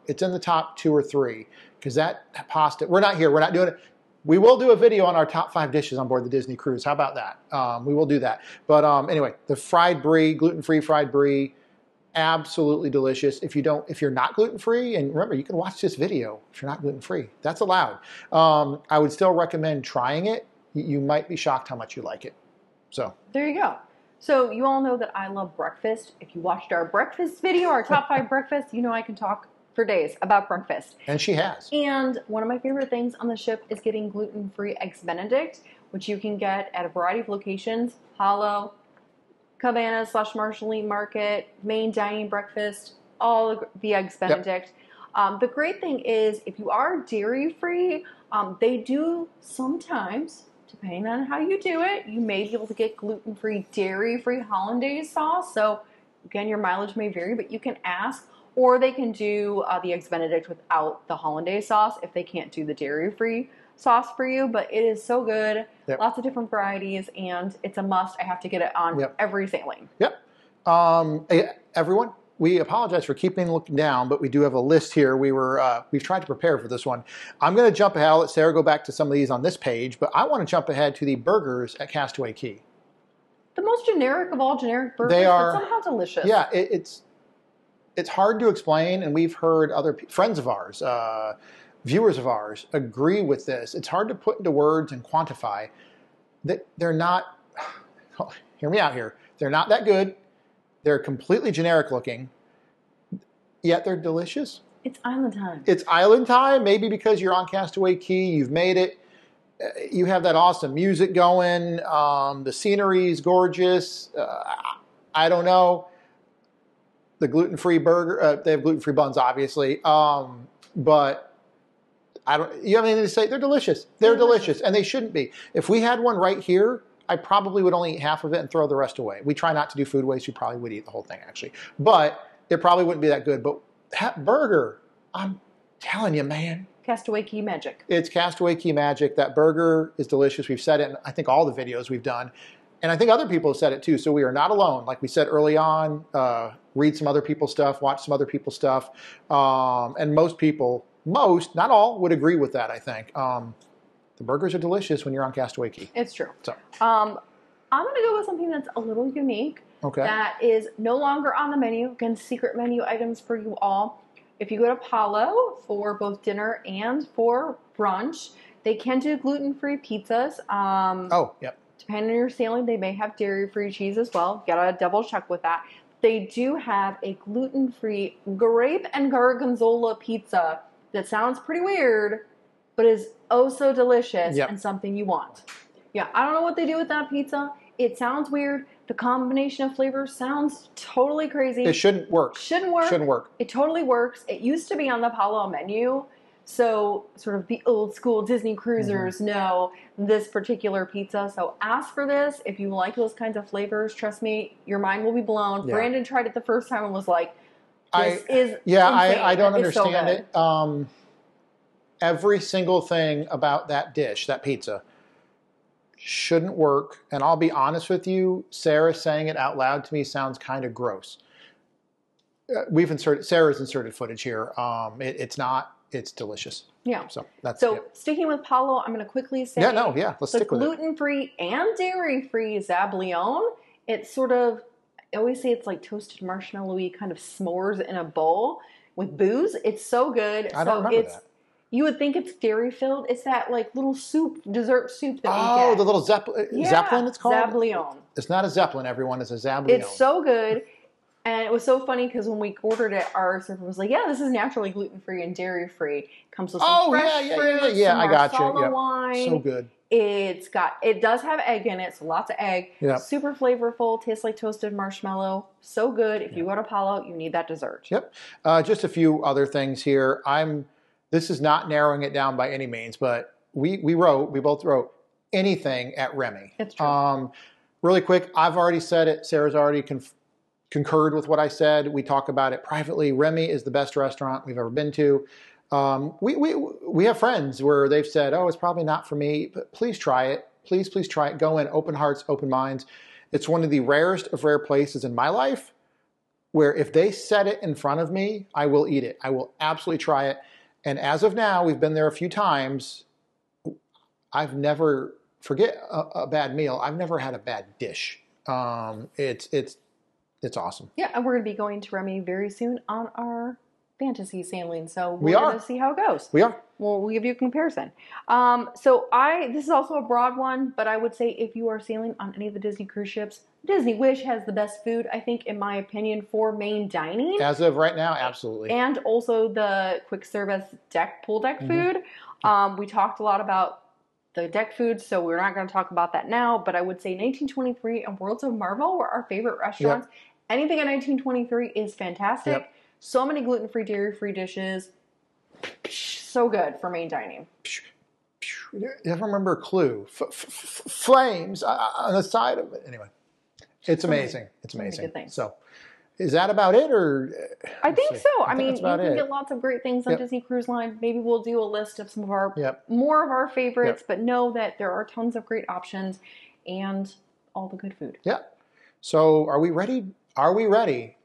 B: It's in the top 2 or 3 because that pasta. We're not here. We're not doing it. We will do a video on our top 5 dishes on board the Disney cruise. How about that? We will do that. But anyway, the fried brie, gluten-free fried brie, absolutely delicious. If you're not gluten-free, and remember, you can watch this video if you're not gluten-free. That's allowed. I would still recommend trying it. You might be shocked how much you like it. So
A: there you go. So you all know that I love breakfast. If you watched our breakfast video, our top 5 breakfasts, you know I can talk for days about breakfast.
B: And she has.
A: And one of my favorite things on the ship is getting gluten-free Eggs Benedict, which you can get at a variety of locations. Hollow, Cabana / Marshall Market, main dining breakfast, all the Eggs Benedict. The great thing is if you are dairy-free, they do sometimes, depending on how you do it, you may be able to get gluten-free, dairy-free hollandaise sauce. So again, your mileage may vary, but you can ask. Or they can do the Eggs Benedict without the hollandaise sauce if they can't do the dairy-free sauce for you. But it is so good. Lots of different varieties, and it's a must. I have to get it on every sailing.
B: Everyone, we apologize for looking down, but we do have a list here. We've tried to prepare for this one. I'm going to jump ahead. I'll let Sarah go back to some of these on this page, but I want to jump ahead to the burgers at Castaway Cay.
A: The most generic of all generic burgers,
B: they are,
A: but somehow delicious.
B: Yeah, it's hard to explain, and we've heard other friends of ours, viewers of ours, agree with this. It's hard to put into words and quantify that they're not, hear me out here, they're not that good. They're completely generic looking, yet they're delicious.
A: It's island time.
B: It's island time, maybe because you're on Castaway Cay, you've made it. You have that awesome music going. The scenery is gorgeous. I don't know. The gluten-free burger, they have gluten-free buns, obviously. But you have anything to say? They're delicious. They're delicious, and they shouldn't be. If we had one right here, I probably would only eat half of it and throw the rest away. We try not to do food waste. We probably would eat the whole thing, actually. But it probably wouldn't be that good. But that burger, I'm telling you, man.
A: Castaway Cay magic.
B: It's Castaway Cay magic. That burger is delicious. We've said it in, I think, all the videos we've done. And I think other people have said it too. So we are not alone. Like we said early on, read some other people's stuff, watch some other people's stuff. And most people, not all, would agree with that, I think. The burgers are delicious when you're on Castaway Cay.
A: It's true.
B: So
A: I'm going to go with something that's a little unique.
B: Okay.
A: That is no longer on the menu. Again, secret menu items for you all. If you go to Apollo for both dinner and for brunch, they can do gluten-free pizzas. Depending on your sailing, they may have dairy-free cheese as well. You gotta double check with that. They do have a gluten-free grape and gorgonzola pizza that sounds pretty weird, but is oh so delicious and something you want. Yeah, I don't know what they do with that pizza. It sounds weird. The combination of flavors sounds totally crazy.
B: It shouldn't work.
A: Shouldn't work. It totally works. It used to be on the Apollo menu. So sort of the old school Disney cruisers know this particular pizza. So ask for this. If you like those kinds of flavors, trust me, your mind will be blown.
B: Yeah.
A: Brandon tried it the first time and was like, this is
B: yeah,
A: insane.
B: I don't
A: It's so
B: understand
A: good.
B: it. Every single thing about that dish, that pizza, shouldn't work. And I'll be honest with you, Sarah saying it out loud to me sounds kind of gross. Sarah's inserted footage here. It's delicious.
A: Yeah.
B: So that's
A: So
B: it.
A: sticking with Palo, I'm going to quickly say
B: Let's
A: the
B: stick with it.
A: gluten-free and dairy-free Zablione. It's sort of, I always say it's like toasted marshmallowy kind of s'mores in a bowl with booze. It's so good.
B: I don't remember that.
A: You would think it's dairy filled. It's that like little dessert soup that we get.
B: Oh, the little Zeppelin it's called?
A: Zablione.
B: It's not a Zeppelin, everyone. It's a Zablione.
A: It's so good. And it was so funny because when we ordered it, our server was like, yeah, this is naturally gluten-free and dairy-free. It comes with some fresh fruit, some
B: I got
A: Marsala
B: you. Yep.
A: wine.
B: So good.
A: It does have egg in it, so lots of egg.
B: Yep.
A: Super flavorful, tastes like toasted marshmallow. So good. If you go to Palo, you need that dessert.
B: Yep. Just a few other things here. This is not narrowing it down by any means, but we both wrote anything at Remy.
A: It's true.
B: Really quick, I've already said it. Sarah's already concurred with what I said. We talk about it privately. Remy is the best restaurant we've ever been to. We have friends where they've said, oh, it's probably not for me, but please try it. Please try it. Go in, open hearts, open minds. It's one of the rarest of rare places in my life where if they set it in front of me, I will eat it. I will absolutely try it. And as of now, we've been there a few times. I've never, forget a bad meal, I've never had a bad dish. It's awesome.
A: Yeah, and we're going to be going to Remy very soon on our fantasy sailing. So
B: We
A: we're
B: are.
A: going to see how it goes.
B: We are.
A: We'll give you a comparison. This is also a broad one, but I would say if you are sailing on any of the Disney cruise ships, Disney Wish has the best food, I think, in my opinion, for main dining.
B: As of right now, absolutely.
A: And also the quick service pool deck food. We talked a lot about the deck food, so we're not going to talk about that now, but I would say 1923 and Worlds of Marvel were our favorite restaurants.
B: Yep.
A: Anything at 1923 is fantastic.
B: Yep.
A: So many gluten-free, dairy-free dishes. So good for main dining.
B: You ever remember Clue? Flames on the side of it. Anyway, it's amazing. It's amazing.
A: Good things.
B: So, is that about it, or?
A: I think so. I mean,
B: that's
A: you
B: about
A: can
B: it.
A: get lots of great things on
B: Yep.
A: Disney Cruise Line. Maybe we'll do a list of some of our
B: Yep.
A: more of our favorites,
B: Yep.
A: but know that there are tons of great options and all the good food.
B: Yeah. So, are we ready? Are we ready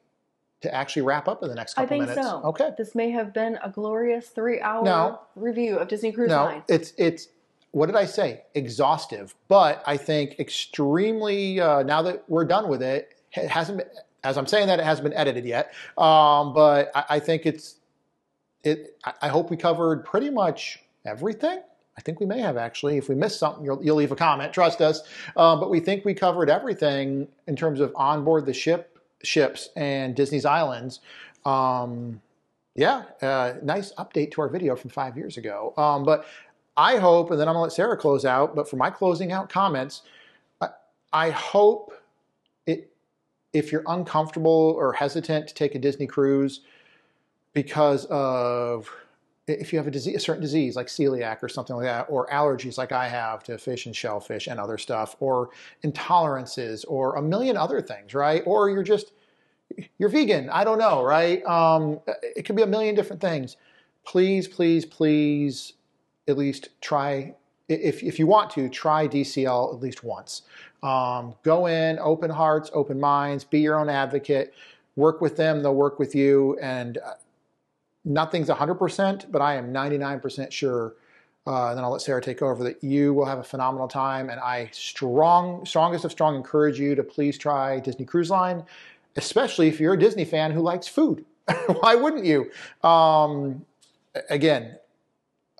B: to actually wrap up in the next couple
A: I think
B: minutes?
A: so.
B: Okay.
A: This may have been a glorious 3-hour
B: No.
A: review of Disney Cruise
B: No,
A: Line.
B: it's what did I say? Exhaustive, but I think extremely. Now that we're done with it, it hasn't been. As I'm saying that, it hasn't been edited yet. But I think I hope we covered pretty much everything. I think we may have actually. If we missed something, you'll leave a comment. Trust us. But we think we covered everything in terms of onboard the ships and Disney's islands. Nice update to our video from 5 years ago. But I hope, and then I'm going to let Sarah close out, but for my closing out comments, I hope if you're uncomfortable or hesitant to take a Disney cruise because of, if you have a certain disease like celiac or something like that, or allergies like I have to fish and shellfish and other stuff, or intolerances, or a million other things, right? Or you're vegan, I don't know, right? It could be a million different things. Please, at least try, if you want to, try DCL at least once. Go in, open hearts, open minds, be your own advocate, work with them, they'll work with you, and nothing's 100%, but I am 99% sure, and then I'll let Sarah take over, that you will have a phenomenal time, and I strongest of strong encourage you to please try Disney Cruise Line, especially if you're a Disney fan who likes food. Why wouldn't you? Again,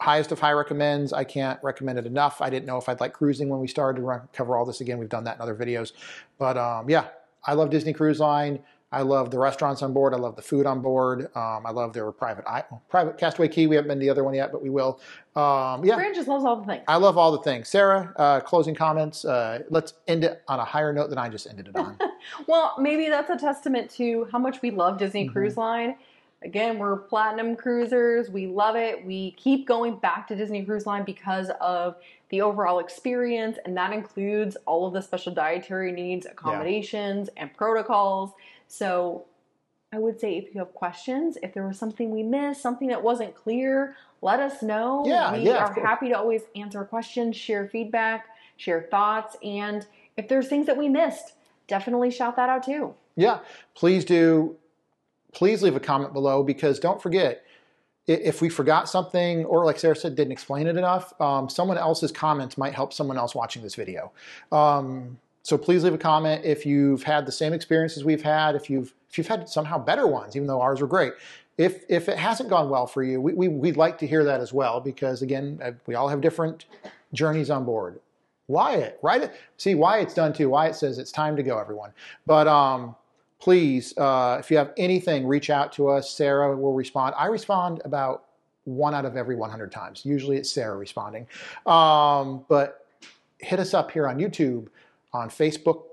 B: highest of high recommends. I can't recommend it enough. I didn't know if I'd like cruising when we started to cover all this again. We've done that in other videos. But I love Disney Cruise Line. I love the restaurants on board. I love the food on board. I love their private Castaway Cay. We haven't been to the other one yet, but we will.
A: Fran just loves all the things.
B: I love all the things. Sarah, closing comments. Let's end it on a higher note than I just ended it on.
A: Well, maybe that's a testament to how much we love Disney Cruise Line. Again, we're platinum cruisers. We love it. We keep going back to Disney Cruise Line because of the overall experience, and that includes all of the special dietary needs, accommodations, and protocols. So I would say if you have questions, if there was something we missed, something that wasn't clear, let us know. We are happy to always answer questions, share feedback, share thoughts, and if there's things that we missed, definitely shout that out too.
B: Yeah, please do. Please leave a comment below, because don't forget, if we forgot something, or like Sarah said, didn't explain it enough, someone else's comments might help someone else watching this video. So please leave a comment if you've had the same experiences we've had, if you've had somehow better ones, even though ours were great. If it hasn't gone well for you, we'd like to hear that as well, because again, we all have different journeys on board. Wyatt, right? See, Wyatt's done too. Wyatt says it's time to go, everyone. But please, if you have anything, reach out to us. Sarah will respond. I respond about 1 out of every 100 times. Usually it's Sarah responding. But hit us up here on YouTube, on Facebook,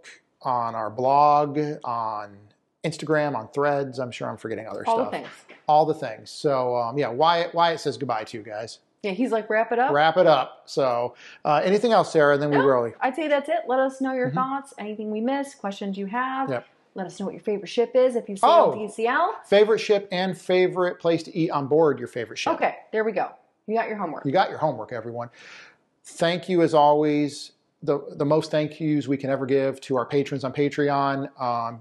B: on our blog, on Instagram, on Threads. I'm sure I'm forgetting other stuff.
A: All the things.
B: All the things. So yeah, Wyatt says goodbye to you guys.
A: Yeah, he's like, wrap it up.
B: Wrap it up. So anything else, Sarah? And then we really...
A: I'd say that's it. Let us know your thoughts, anything we missed, questions you have.
B: Yep.
A: Let us know what your favorite ship is if you sail DCL.
B: Favorite ship and favorite place to eat on board your favorite ship.
A: Okay, there we go. You got your homework.
B: You got your homework, everyone. Thank you as always. The most thank yous we can ever give to our patrons on Patreon.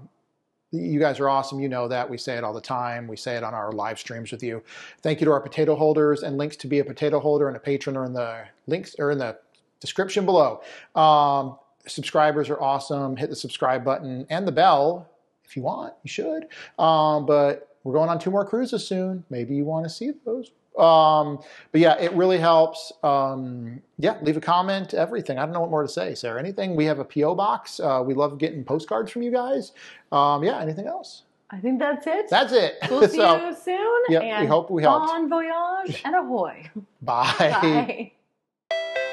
B: You guys are awesome. You know that. We say it all the time. We say it on our live streams with you. Thank you to our potato holders, and links to be a potato holder and a patron are in the links or in the description below. Subscribers are awesome. Hit the subscribe button and the bell if you want. You should. But we're going on 2 more cruises soon. Maybe you want to see those. But yeah, it really helps. Yeah, leave a comment, everything. I don't know what more to say, Sarah. Anything? We have a P.O. box. We love getting postcards from you guys. Yeah, anything else?
A: I think that's it.
B: That's it.
A: We'll see you soon.
B: Yeah,
A: and
B: we hope we helped.
A: Bon voyage and ahoy.
B: Bye.
A: Bye.